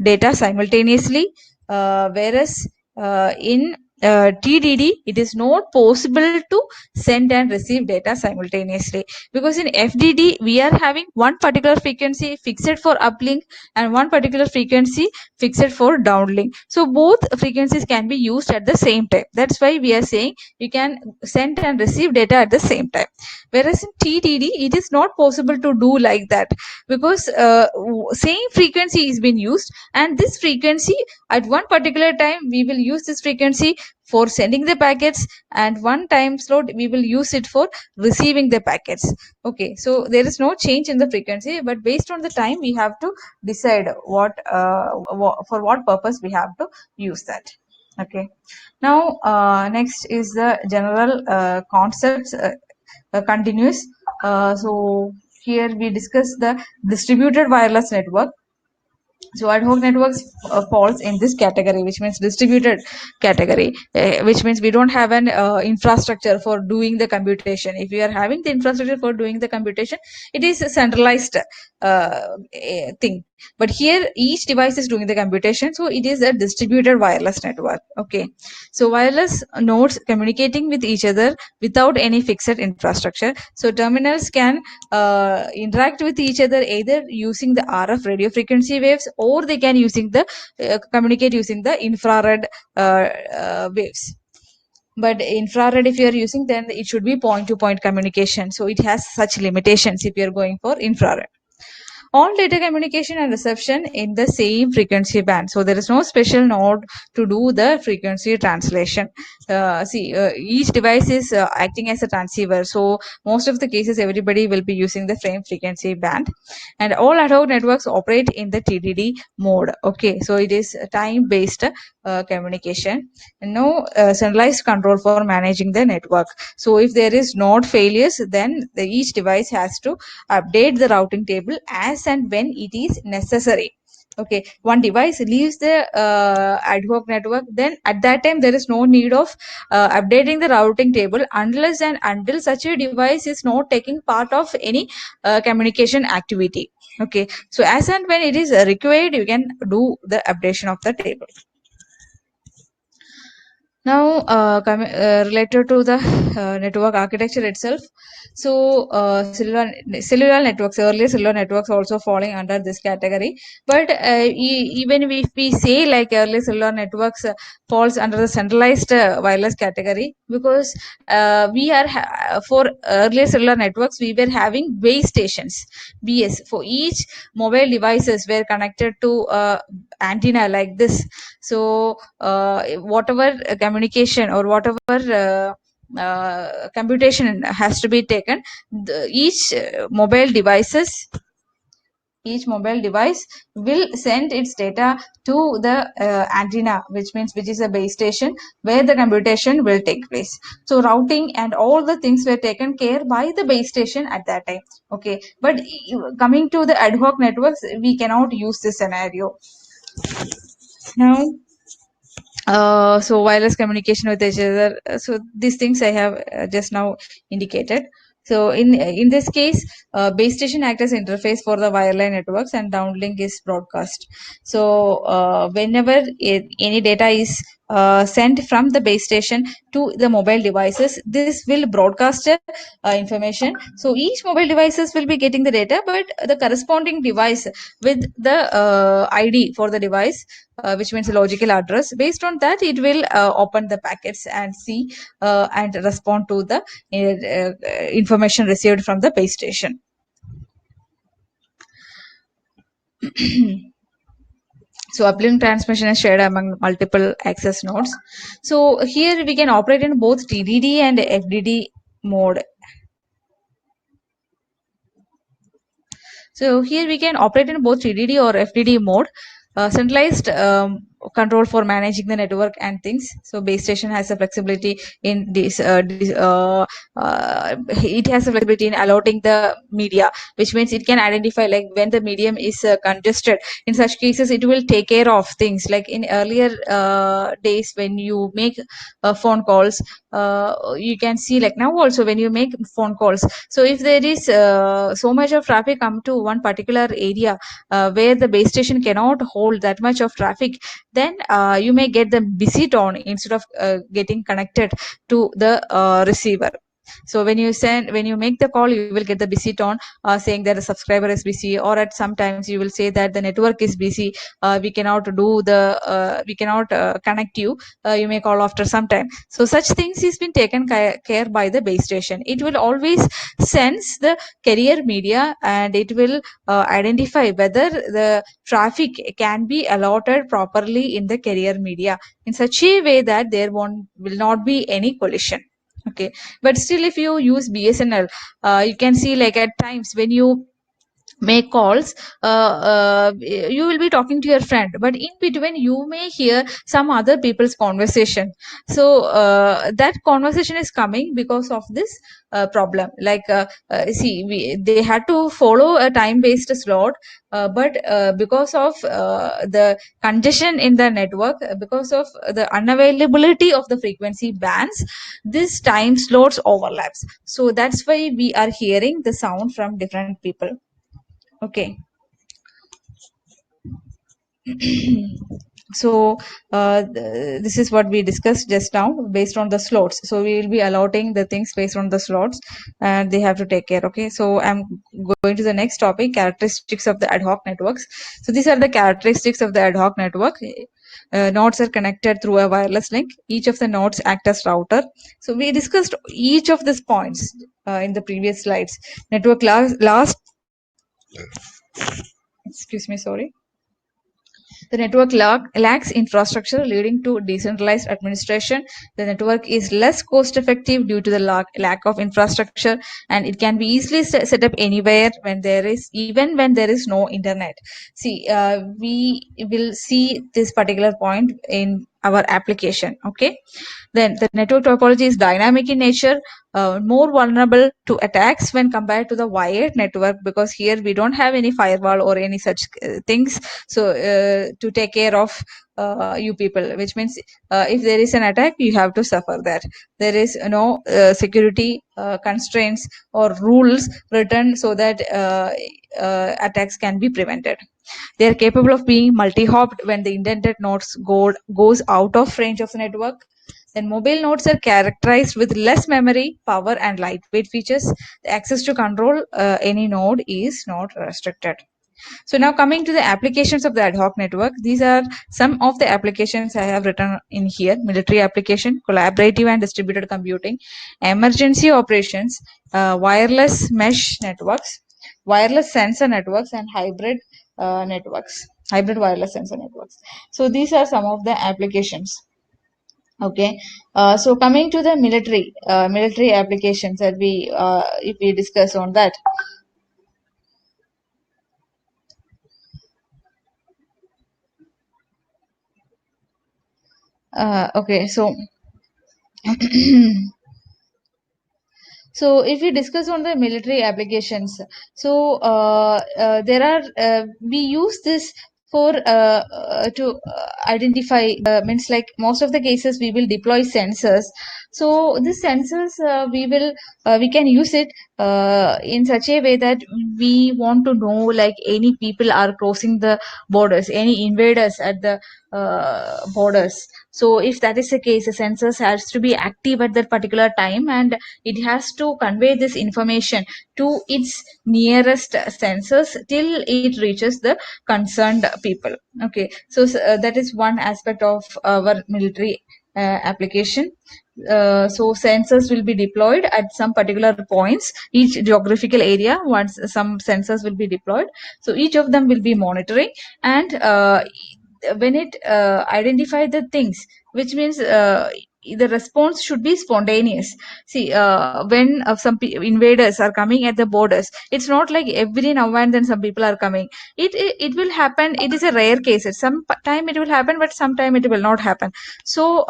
data simultaneously, whereas in TDD, it is not possible to send and receive data simultaneously, because in FDD we are having one particular frequency fixed for uplink and one particular frequency fixed for downlink. So both frequencies can be used at the same time. That's why we are saying you can send and receive data at the same time. Whereas in TDD, it is not possible to do like that, because same frequency is being used, and this frequency at one particular time we will use this frequency for sending the packets, and one time slot we will use it for receiving the packets. Okay, so there is no change in the frequency, but based on the time we have to decide for what purpose we have to use that. Okay, now next is the general concepts continues. So here we discuss the distributed wireless network. So ad hoc networks falls in this category, which means distributed category, which means we don't have an infrastructure for doing the computation. If we are having the infrastructure for doing the computation, it is a centralized thing. But here each device is doing the computation, so it is a distributed wireless network. Okay, so wireless nodes communicating with each other without any fixed infrastructure. So terminals can interact with each other either using the RF radio frequency waves, or they can using the communicate using the infrared waves. But infrared, if you are using, then it should be point to point communication, so it has such limitations if you are going for infrared. All data communication and reception in the same frequency band. So there is no special node to do the frequency translation. Each device is acting as a transceiver. So most of the cases, everybody will be using the same frequency band. And all ad hoc networks operate in the TDD mode. Okay, so it is time-based communication. No centralized control for managing the network. So if there is node failures, then each device has to update the routing table as and when it is necessary. Okay, one device leaves the ad hoc network, then at that time there is no need of updating the routing table unless and until such a device is not taking part of any communication activity. Okay, so as and when it is required, you can do the updation of the table. Now, related to the network architecture itself, so cellular networks, earlier cellular networks also falling under this category. But even if we say like earlier cellular networks falls under the centralized wireless category, because we are for earlier cellular networks we were having base stations, BS, for each mobile devices were connected to antenna like this. So whatever communication or whatever computation has to be taken, each mobile device will send its data to the antenna, which is a base station where the computation will take place. So routing and all the things were taken care by the base station at that time. Okay, but coming to the ad hoc networks, we cannot use this scenario. Now, so wireless communication with each other. So these things I have just now indicated. So in this case, base station acts as interface for the wireline networks, and downlink is broadcast. So whenever any data is sent from the base station to the mobile devices, this will broadcast information. So each mobile devices will be getting the data, but the corresponding device with the ID for the device, which means a logical address, based on that it will open the packets and see and respond to the information received from the base station. So uplink transmission is shared among multiple access nodes. So here we can operate in both TDD and FDD mode. So here we can operate in both TDD or FDD mode. Centralized control for managing the network and things. So base station has a flexibility in this. It has a flexibility in allotting the media, which means it can identify like when the medium is congested. In such cases, it will take care of things like in earlier days when you make phone calls. You can see like now also when you make phone calls. So if there is so much of traffic come to one particular area where the base station cannot hold that much of traffic, then you may get the busy tone instead of getting connected to the receiver. So when you make the call, you will get the busy tone saying that the subscriber is busy, or at sometimes you will say that the network is busy, we cannot connect you, you may call after some time. So such things is been taken care by the base station. It will always sense the carrier media, and it will identify whether the traffic can be allotted properly in the carrier media in such a way that there will not be any collision. Okay, but still if you use BSNL, you can see like at times when you make calls, you will be talking to your friend, but in between you may hear some other people's conversation. So that conversation is coming because of this problem. Like they had to follow a time based slot, but because of the congestion in the network, because of the unavailability of the frequency bands, this time slots overlaps. So that's why we are hearing the sound from different people. Okay. So this is what we discussed just now based on the slots. So we will be allotting the things based on the slots, and they have to take care. Okay, so I'm going to the next topic, characteristics of the ad hoc networks. So these are the characteristics of the ad hoc network. Nodes are connected through a wireless link. Each of the nodes act as router. So we discussed each of these points in the previous slides. Network last excuse me, sorry. The network lacks infrastructure, leading to decentralized administration. The network is less cost effective due to the lack of infrastructure, and it can be easily set up anywhere even when there is no internet. See, we will see this particular point in our application. Okay, then the network topology is dynamic in nature, more vulnerable to attacks when compared to the wired network, because here we don't have any firewall or any such things. So to take care of you people, which means if there is an attack, you have to suffer that. There is no security constraints or rules written so that attacks can be prevented. They are capable of being multi-hopped when the intended nodes goes out of range of the network. Then mobile nodes are characterized with less memory, power, and lightweight features. The access to control any node is not restricted. So now coming to the applications of the ad hoc network, these are some of the applications I have written in here: military application, collaborative and distributed computing, emergency operations, wireless mesh networks, wireless sensor networks, and hybrid wireless sensor networks. So these are some of the applications. Okay, so coming to the military applications that if we discuss on that. Okay, so so if we discuss on the military applications, so there are we use this for to identify means like most of the cases we will deploy sensors. So these sensors we can use it in such a way that we want to know like any people are crossing the borders, any invaders at the borders. So if that is the case, the sensors has to be active at that particular time, and it has to convey this information to its nearest sensors till it reaches the concerned people. Okay, so that is one aspect of our military application. So sensors will be deployed at some particular points, each geographical area. Once some sensors will be deployed, so each of them will be monitoring, and when it identify the things, which means the response should be spontaneous. See, when invaders are coming at the borders, it's not like every now and then some people are coming. It will happen. It is a rare case. At some time it will happen, but sometime it will not happen. So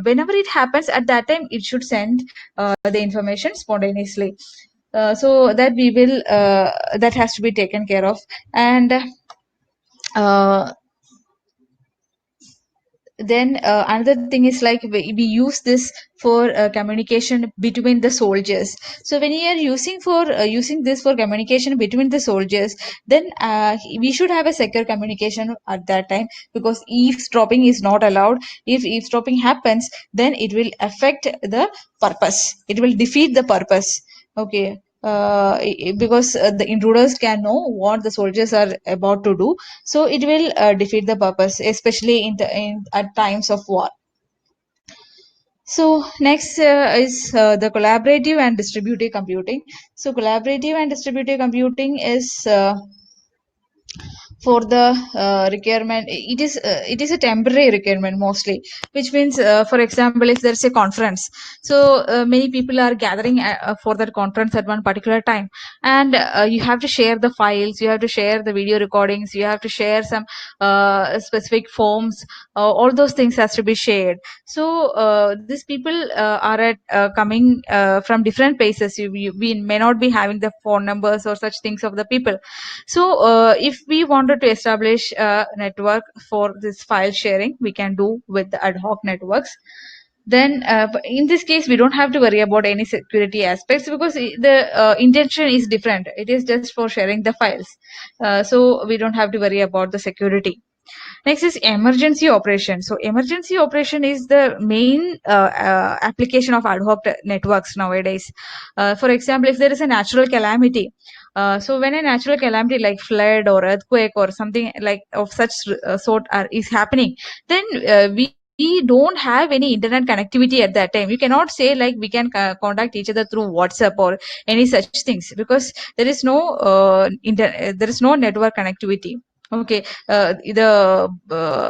whenever it happens, at that time it should send the information spontaneously. So that we will that has to be taken care of. And uh, then another thing is like we use this for communication between the soldiers. So when you are using this for communication between the soldiers, then we should have a secure communication at that time, because eavesdropping is not allowed. If eavesdropping happens, then it will affect the purpose, it will defeat the purpose. Okay. Because the intruders can know what the soldiers are about to do, so it will defeat the purpose, especially in at times of war. So next is the collaborative and distributed computing. So collaborative and distributed computing is for the requirement. It is a temporary requirement mostly, which means, for example, if there's a conference, so many people are gathering for that conference at one particular time, and you have to share the files, you have to share the video recordings, you have to share some specific forms. All those things has to be shared. So these people are at coming from different places. We may not be having the phone numbers or such things of the people. So if we wanted to establish a network for this file sharing, we can do with the ad hoc networks. Then in this case, we don't have to worry about any security aspects, because the intention is different. It is just for sharing the files. So we don't have to worry about the security. Next is emergency operation. So emergency operation is the main application of ad hoc networks nowadays. For example, if there is a natural calamity, so when a natural calamity like flood or earthquake or something like of such sort is happening, then we don't have any internet connectivity at that time. You cannot say like we can contact each other through WhatsApp or any such things, because there is no there is no network connectivity. Okay. The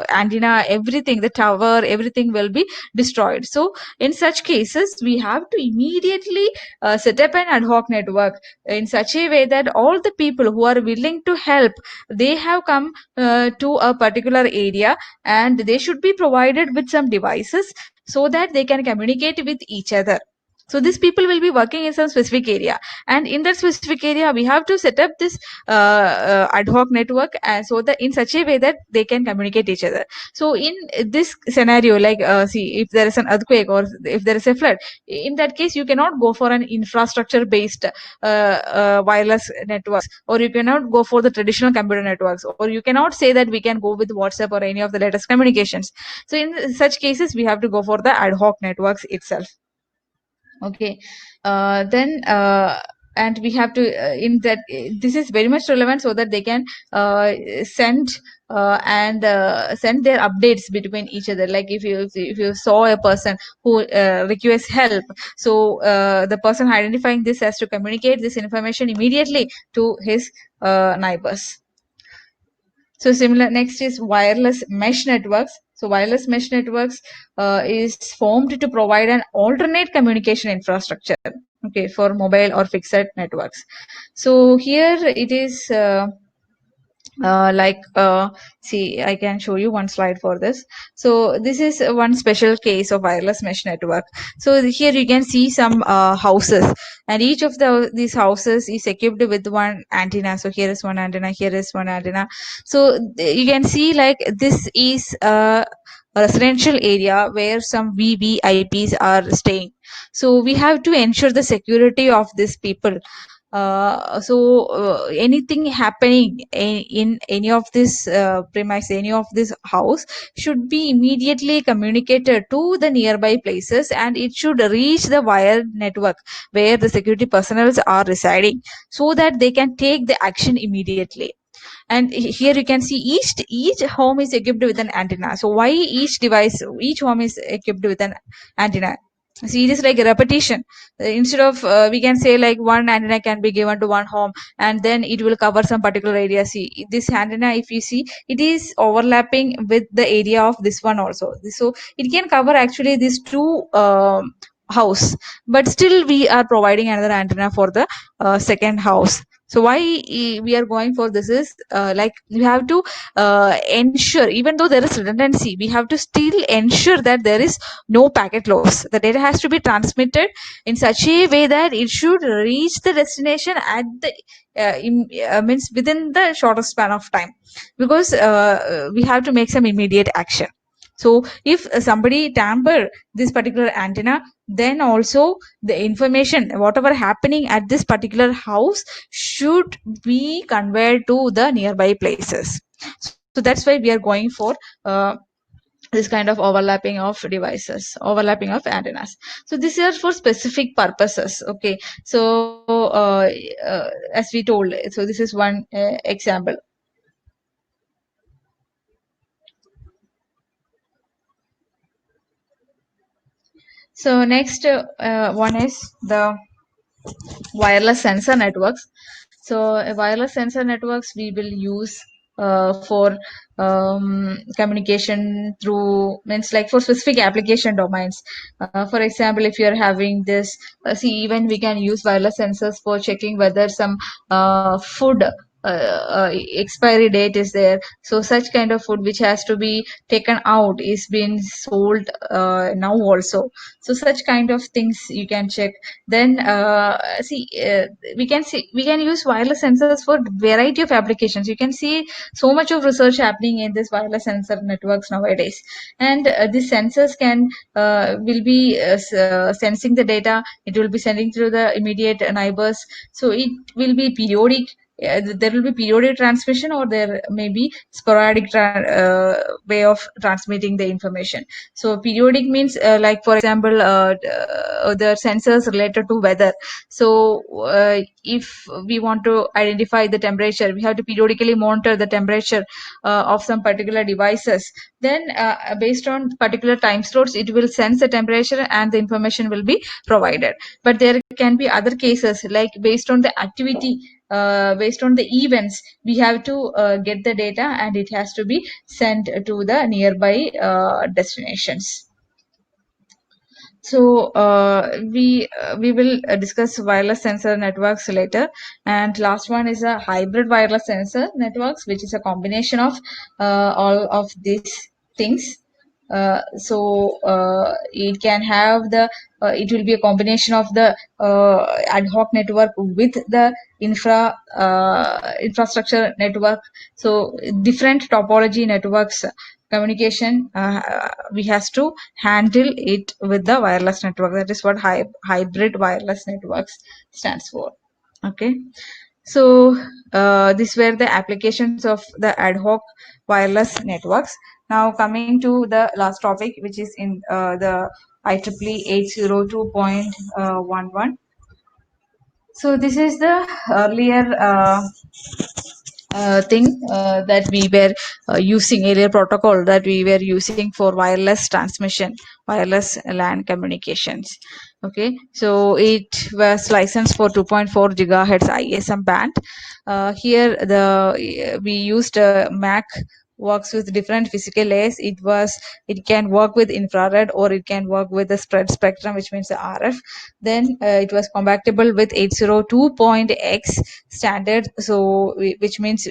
antenna, everything, the tower, everything will be destroyed. So in such cases, we have to immediately set up an ad hoc network in such a way that all the people who are willing to help, they have come to a particular area, and they should be provided with some devices so that they can communicate with each other. So these people will be working in some specific area, and in that specific area we have to set up this ad hoc network, so that in such a way that they can communicate each other. So in this scenario, like see, if there is an earthquake or if there is a flood, in that case you cannot go for an infrastructure based wireless networks, or you cannot go for the traditional computer networks, or you cannot say that we can go with WhatsApp or any of the latest communications. So in such cases, we have to go for the ad hoc networks itself. Okay. Then and we have to in that this is very much relevant, so that they can send and send their updates between each other. Like if you saw a person who requests help, so the person identifying this has to communicate this information immediately to his neighbors. So similar, next is wireless mesh networks. So wireless mesh networks is formed to provide an alternate communication infrastructure, okay, for mobile or fixed networks. So here it is see, I can show you one slide for this. So this is one special case of wireless mesh network. So here you can see some houses, and each of these houses is equipped with one antenna. So here is one antenna, here is one antenna. So you can see like this is a residential area where some VVIPs are staying. So we have to ensure the security of these people. So anything happening in any of this premise, any of this house, should be immediately communicated to the nearby places, and it should reach the wired network where the security personnel are residing, so that they can take the action immediately. And here you can see each home is equipped with an antenna. So why each home is equipped with an antenna? See, it is like a repetition. Instead of we can say like one antenna can be given to one home, and then it will cover some particular area. See, this antenna, if you see, it is overlapping with the area of this one also. So it can cover actually these two house, but still we are providing another antenna for the second house. So why we are going for this is like we have to ensure, even though there is redundancy, we have to still ensure that there is no packet loss. The data has to be transmitted in such a way that it should reach the destination at the means within the shortest span of time, because we have to make some immediate action. So if somebody tamper this particular antenna, then also the information whatever happening at this particular house should be conveyed to the nearby places. So that's why we are going for uh, this kind of overlapping of devices, overlapping of antennas. So these are for specific purposes. Okay, so as we told, so this is one example. So next one is the wireless sensor networks. So wireless sensor networks we will use for communication through, means like for specific application domains. For example, if you're having this, see, even we can use wireless sensors for checking whether some food expiry date is there. So such kind of food which has to be taken out is being sold now also. So such kind of things you can check. Then we can use wireless sensors for variety of applications. You can see so much of research happening in this wireless sensor networks nowadays. And these sensors can will be sensing the data. It will be sending through the immediate neighbors. So it will be periodic. There will be periodic transmission, or there may be sporadic way of transmitting the information. So periodic means like for example the sensors related to weather. So if we want to identify the temperature, we have to periodically monitor the temperature of some particular devices. Then based on particular time slots, it will sense the temperature and the information will be provided. But there can be other cases, like based on the activity, based on the events, we have to get the data and it has to be sent to the nearby destinations. So we will discuss wireless sensor networks later. And last one is a hybrid wireless sensor networks, which is a combination of all of these things. It can have the it will be a combination of the ad hoc network with the infrastructure network. So different topology networks communication we has to handle it with the wireless network. That is what hybrid wireless networks stands for. Okay, so these were the applications of the ad hoc wireless networks. Now coming to the last topic, which is in the IEEE 802.11. So this is the earlier thing that we were using, earlier protocol that we were using for wireless transmission, wireless LAN communications. Okay, so it was licensed for 2.4 gigahertz ISM band. Here we used MAC, works with different physical layers. It can work with infrared, or it can work with the spread spectrum, which means the RF. Then it was compatible with 802.x standard. So which means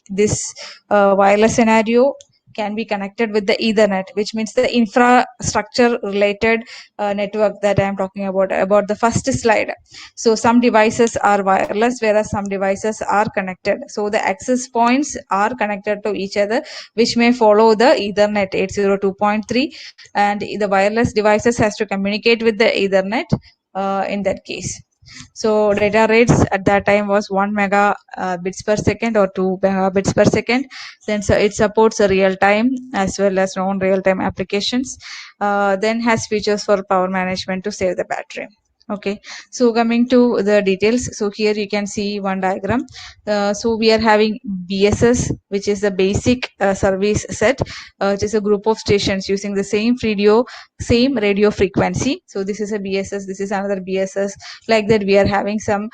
this wireless scenario can be connected with the Ethernet, which means the infrastructure related network that I am talking about the first slide. So some devices are wireless, whereas some devices are connected. So the access points are connected to each other, which may follow the Ethernet 802.3, and the wireless devices has to communicate with the Ethernet in that case. So data rates at that time was 1 mega bits per second or 2 megabits per second. Then so it supports a real time as well as non-real time applications. Then has features for power management to save the battery. Okay, so coming to the details. So here you can see one diagram. So we are having BSS, which is the basic service set, which is a group of stations using the same radio frequency. So this is a BSS, this is another BSS. Like that we are having some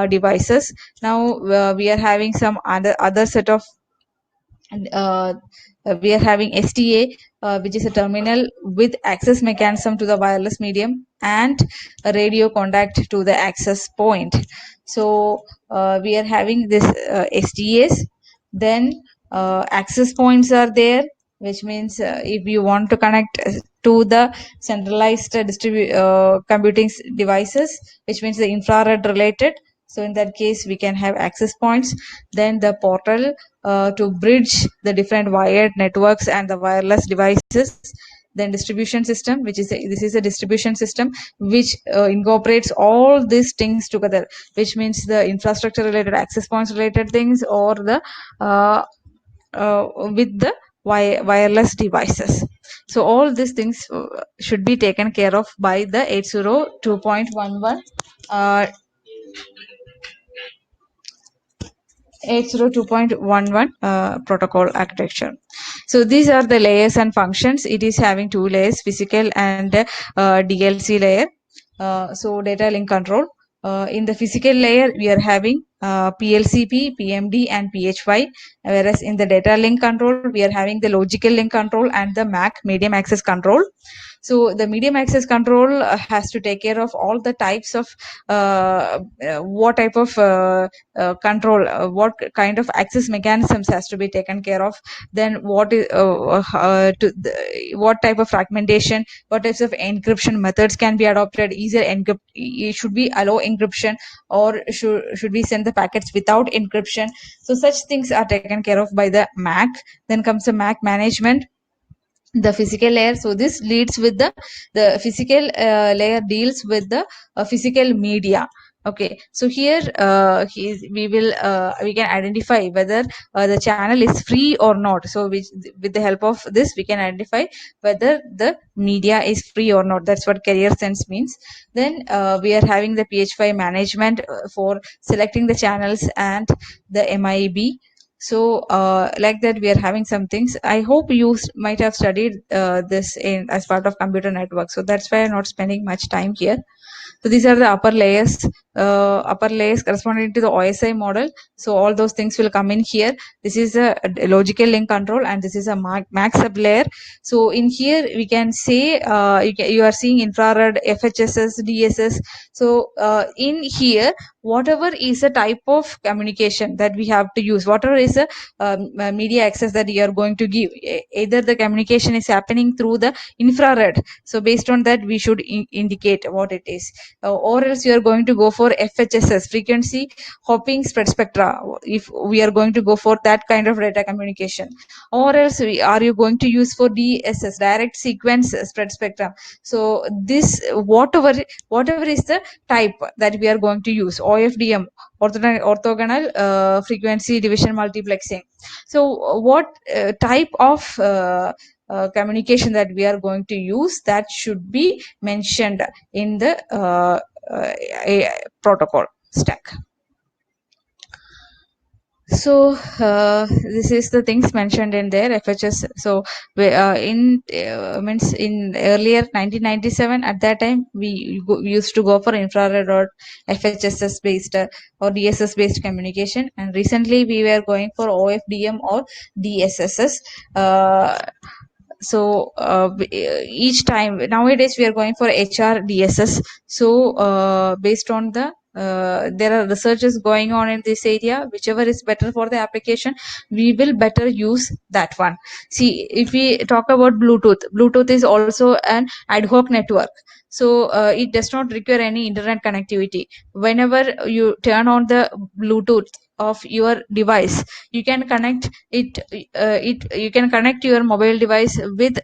devices. Now we are having some other set of uh, we are having STA, which is a terminal with access mechanism to the wireless medium and a radio contact to the access point. So we are having this STAs. Then access points are there, which means if you want to connect to the centralized computing devices, which means the infrared related. So in that case, we can have access points. Then the portal to bridge the different wired networks and the wireless devices. Then distribution system, this is a distribution system which incorporates all these things together, which means the infrastructure related, access points related things, or the uh, with the wireless devices. So all these things should be taken care of by the 802.11 802.11 protocol architecture. So these are the layers and functions. It is having two layers, physical and DLC layer. So data link control. In the physical layer, we are having PLCP, PMD, and PHY. Whereas in the data link control, we are having the logical link control and the MAC, medium access control. So the medium access control has to take care of all the types of what type of control, what kind of access mechanisms has to be taken care of. Then what is what type of fragmentation, what types of encryption methods can be adopted. Either should we allow encryption, or should we send the packets without encryption? So such things are taken care of by the MAC. Then comes the MAC management, the physical layer. So this leads with the physical layer deals with the physical media. Okay, so here we can identify whether the channel is free or not. So with the help of this, we can identify whether the media is free or not. That's what carrier sense means. Then we are having the PH5 management for selecting the channels and the MIB. So like that, we are having some things. I hope you might have studied this as part of computer network, so that's why I'm not spending much time here. So these are the upper layers corresponding to the OSI model. So all those things will come in here. This is a logical link control, and this is a MAC sub layer. So in here we can say you are seeing infrared, FHSS, DSS. So in here, whatever is a type of communication that we have to use, whatever is a media access that you are going to give, either the communication is happening through the infrared. So based on that, we should indicate what it is. Or else you are going to go for FHSS, frequency hopping spread spectra, if we are going to go for that kind of data communication. Or else are you going to use for DSS, direct sequence spread spectrum. So this whatever is the type that we are going to use, OFDM, orthogonal frequency division multiplexing. So what type of communication that we are going to use, that should be mentioned in the protocol stack. So this is the things mentioned in there, FHS. So means in earlier 1997, at that time we used to go for infrared or FHSS based or DSS based communication, and recently we were going for OFDM or DSSS. So each time nowadays we are going for HRDSS. So based on the there are researches going on in this area. Whichever is better for the application, we will better use that one. See, if we talk about Bluetooth is also an ad hoc network. So it does not require any internet connectivity. Whenever you turn on the Bluetooth of your device, you can connect you can connect your mobile device with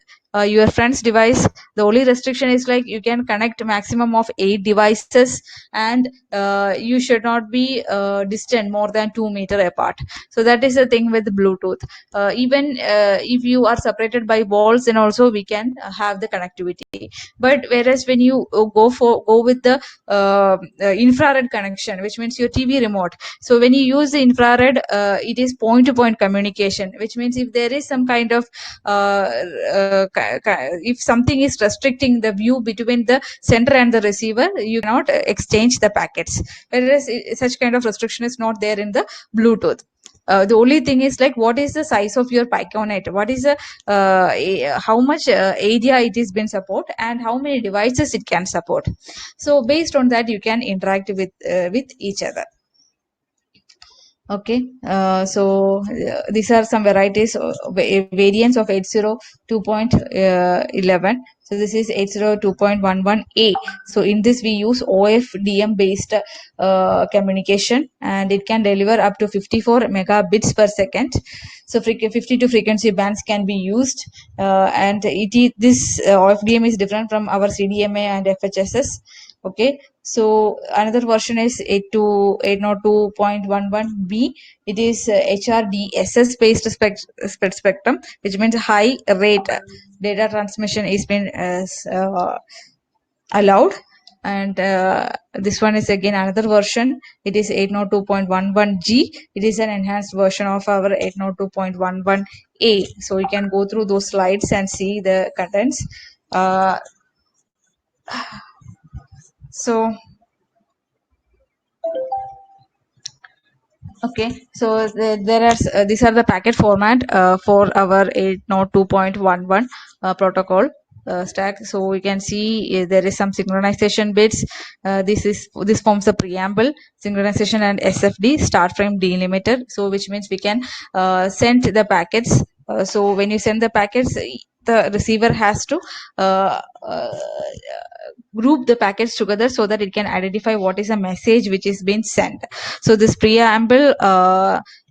your friend's device. The only restriction is like you can connect maximum of 8 devices, and you should not be distant more than 2 meters apart. So that is the thing with Bluetooth. Even if you are separated by walls, then also we can have the connectivity. But whereas when you go with the infrared connection, which means your TV remote. So when you use the infrared, it is point to point communication, which means if there is some kind of if something is restricting the view between the sender and the receiver, you cannot exchange the packets. Whereas such kind of restriction is not there in the Bluetooth. The only thing is like, what is the size of your piconet, what is the how much area it is been support, and how many devices it can support. So based on that, you can interact with each other. Okay, these are some varieties, variants of 802.11. So this is 802.11a. So in this we use OFDM based communication, and it can deliver up to 54 megabits per second. So 52 frequency bands can be used, and this OFDM is different from our CDMA and FHSS. Okay, so another version is 802.11b. It is HRDSS based spectrum, which means high rate data transmission is been allowed. And this one is again another version. It is 802.11g. It is an enhanced version of our 802.11a. So you can go through those slides and see the contents. So Okay, so these are the packet format for our 802.11 protocol stack. So we can see there is some synchronization bits. This forms the preamble, synchronization and SFD, start frame delimiter. So which means we can send the packets. So when you send the packets, the receiver has to uh, uh, group the packets together so that it can identify what is a message which is being sent. So this preamble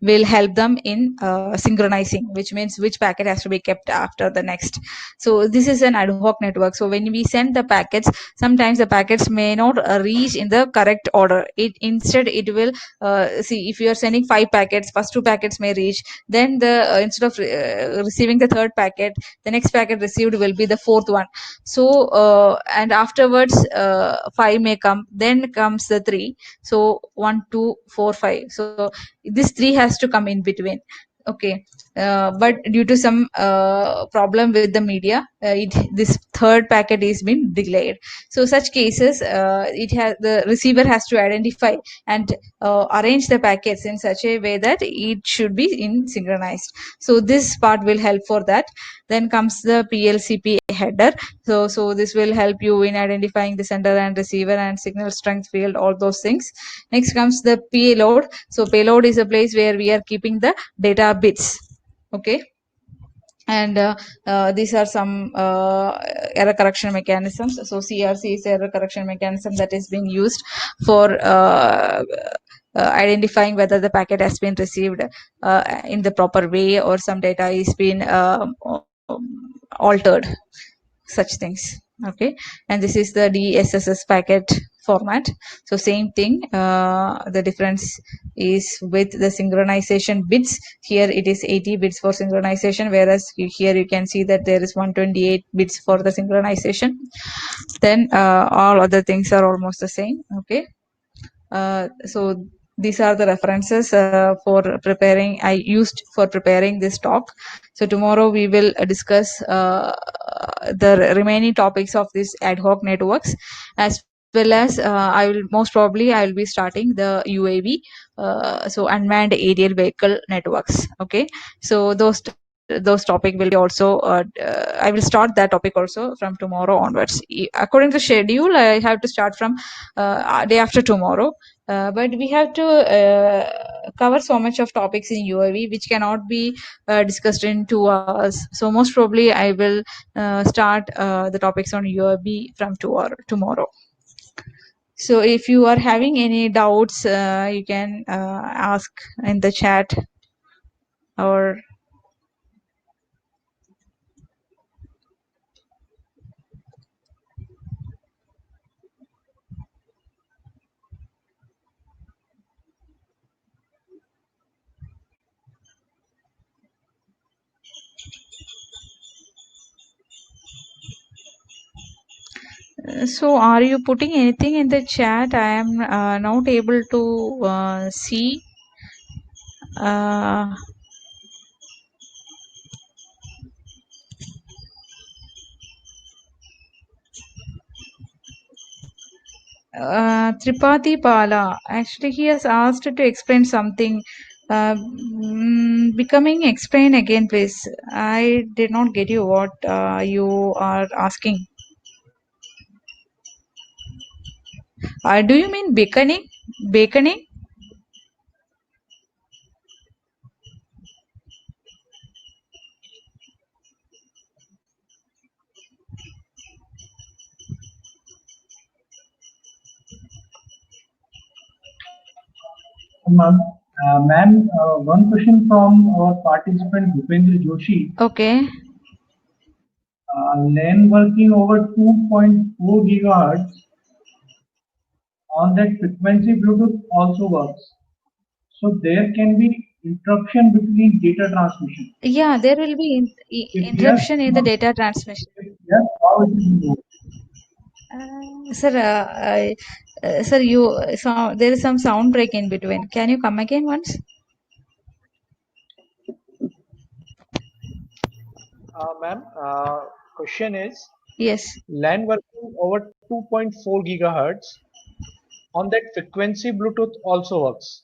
will help them in synchronizing, which means which packet has to be kept after the next. So this is an ad hoc network. So when we send the packets, sometimes the packets may not reach in the correct order. It instead it will see, if you are sending 5 packets, first 2 packets may reach, then the instead of receiving the third packet, the next packet received will be the fourth one. So and afterwards 5 may come, then comes the 3. So 1 2 4 5. So this 3 has to come in between. Okay, but due to some problem with the media, this third packet is been delayed. So such cases, the receiver has to identify and arrange the packets in such a way that it should be in synchronized. So this part will help for that. Then comes the PLCP header. So this will help you in identifying the sender and receiver and signal strength field, all those things. Next comes the payload. So payload is a place where we are keeping the data bits. Okay, and these are some error correction mechanisms. So CRC is error correction mechanism that is being used for identifying whether the packet has been received in the proper way, or some data is been altered, such things. Okay, and this is the DSSS packet format. So same thing, the difference is with the synchronization bits. Here it is 80 bits for synchronization, whereas here you can see that there is 128 bits for the synchronization. Then all other things are almost the same. Okay, so these are the references I used for preparing this talk. So tomorrow we will discuss the remaining topics of this ad hoc networks, as well as I will be starting the UAV, so unmanned aerial vehicle networks. Okay, so those topic will be also I will start that topic also from tomorrow onwards. According to schedule, I have to start from day after tomorrow, but we have to cover so much of topics in UAV which cannot be discussed in 2 hours. So most probably I will start the topics on UAV from tomorrow. So if you are having any doubts, you can ask in the chat, or so are you putting anything in the chat? I am not able to see. Uh, Tripati Pala. Actually, he has asked to explain something. Becoming explain again, please. I did not get you what you are asking. Do you mean beaconing? Beaconing? Ma'am, one question from our participant Bhupendra Joshi. Okay. LAN working over 2.4 gigahertz on that frequency Bluetooth also works. So there can be interruption between data transmission. Yeah, there will be If yes, interruption in the data transmission. how it will go? Sir, sir, there is some sound break in between. Can you come again once? Ma'am, question is Yes. LAN working over 2.4 gigahertz on that frequency Bluetooth also works.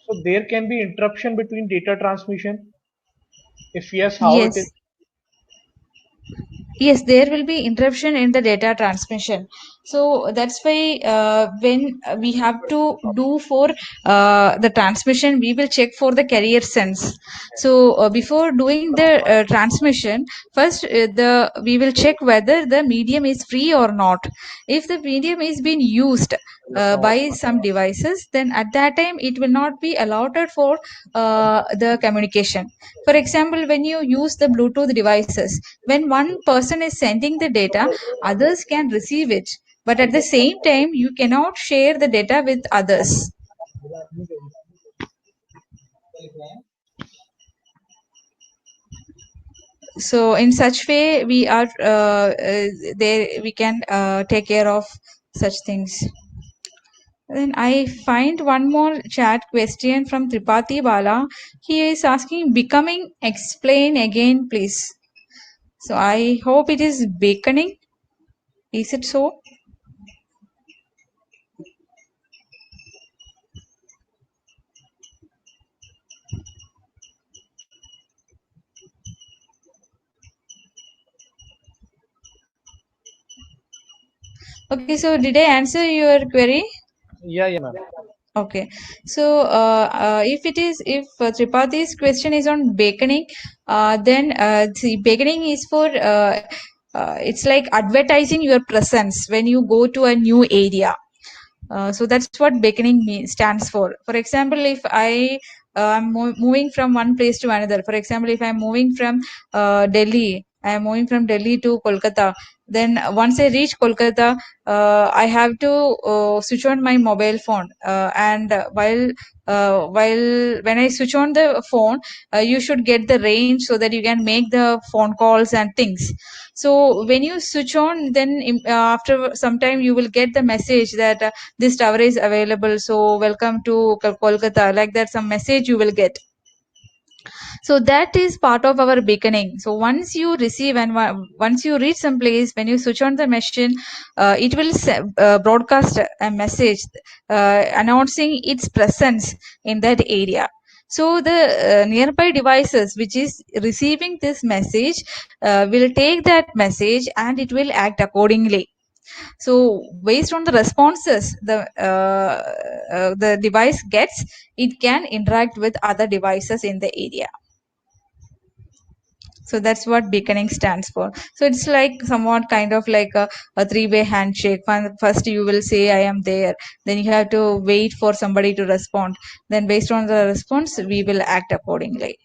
So there can be interruption between data transmission. If yes, how it is? Yes. Yes, there will be interruption in the data transmission. So that's why when we have to do for the transmission, we will check for the carrier sense. So before doing the transmission, first we will check whether the medium is free or not. If the medium is being used by some devices, then at that time it will not be allotted for the communication. For example, when you use the Bluetooth devices, when one person is sending the data, others can receive it. But at the same time, you cannot share the data with others. So in such way, we are there. We can take care of such things. Then I find one more chat question from Tripati Bala. He is asking, becoming, explain again, please. So I hope it is beconing. Is it so? Okay, so did I answer your query? Yeah, ma'am. Okay, so if Tripathi's question is on baconing, then see, baconing is for it's like advertising your presence when you go to a new area. So that's what beginning stands for. For example, if I am moving from one place to another, for example, if I'm moving from Delhi, I am moving from Delhi to Kolkata. Then once I reach Kolkata, I have to switch on my mobile phone, and while when I switch on the phone, you should get the range so that you can make the phone calls and things. So when you switch on, then after some time you will get the message that this tower is available, so welcome to Kolkata, like that some message you will get. So that is part of our beaconing. So once you receive and once you reach some place, when you switch on the machine, it will broadcast a message announcing its presence in that area. So the nearby devices which is receiving this message will take that message and it will act accordingly. So based on the responses the device gets, it can interact with other devices in the area. So that's what beaconing stands for. So it's like somewhat kind of like a three-way handshake. First you will say I am there, then you have to wait for somebody to respond, then based on the response we will act accordingly.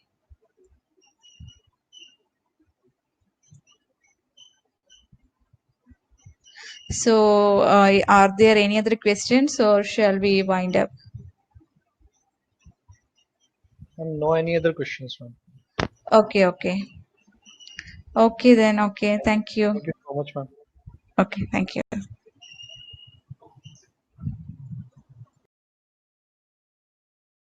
So are there any other questions or shall we wind up? And no any other questions, ma'am. Okay, okay then, okay, thank you. Thank you so much, ma'am. Okay, thank you.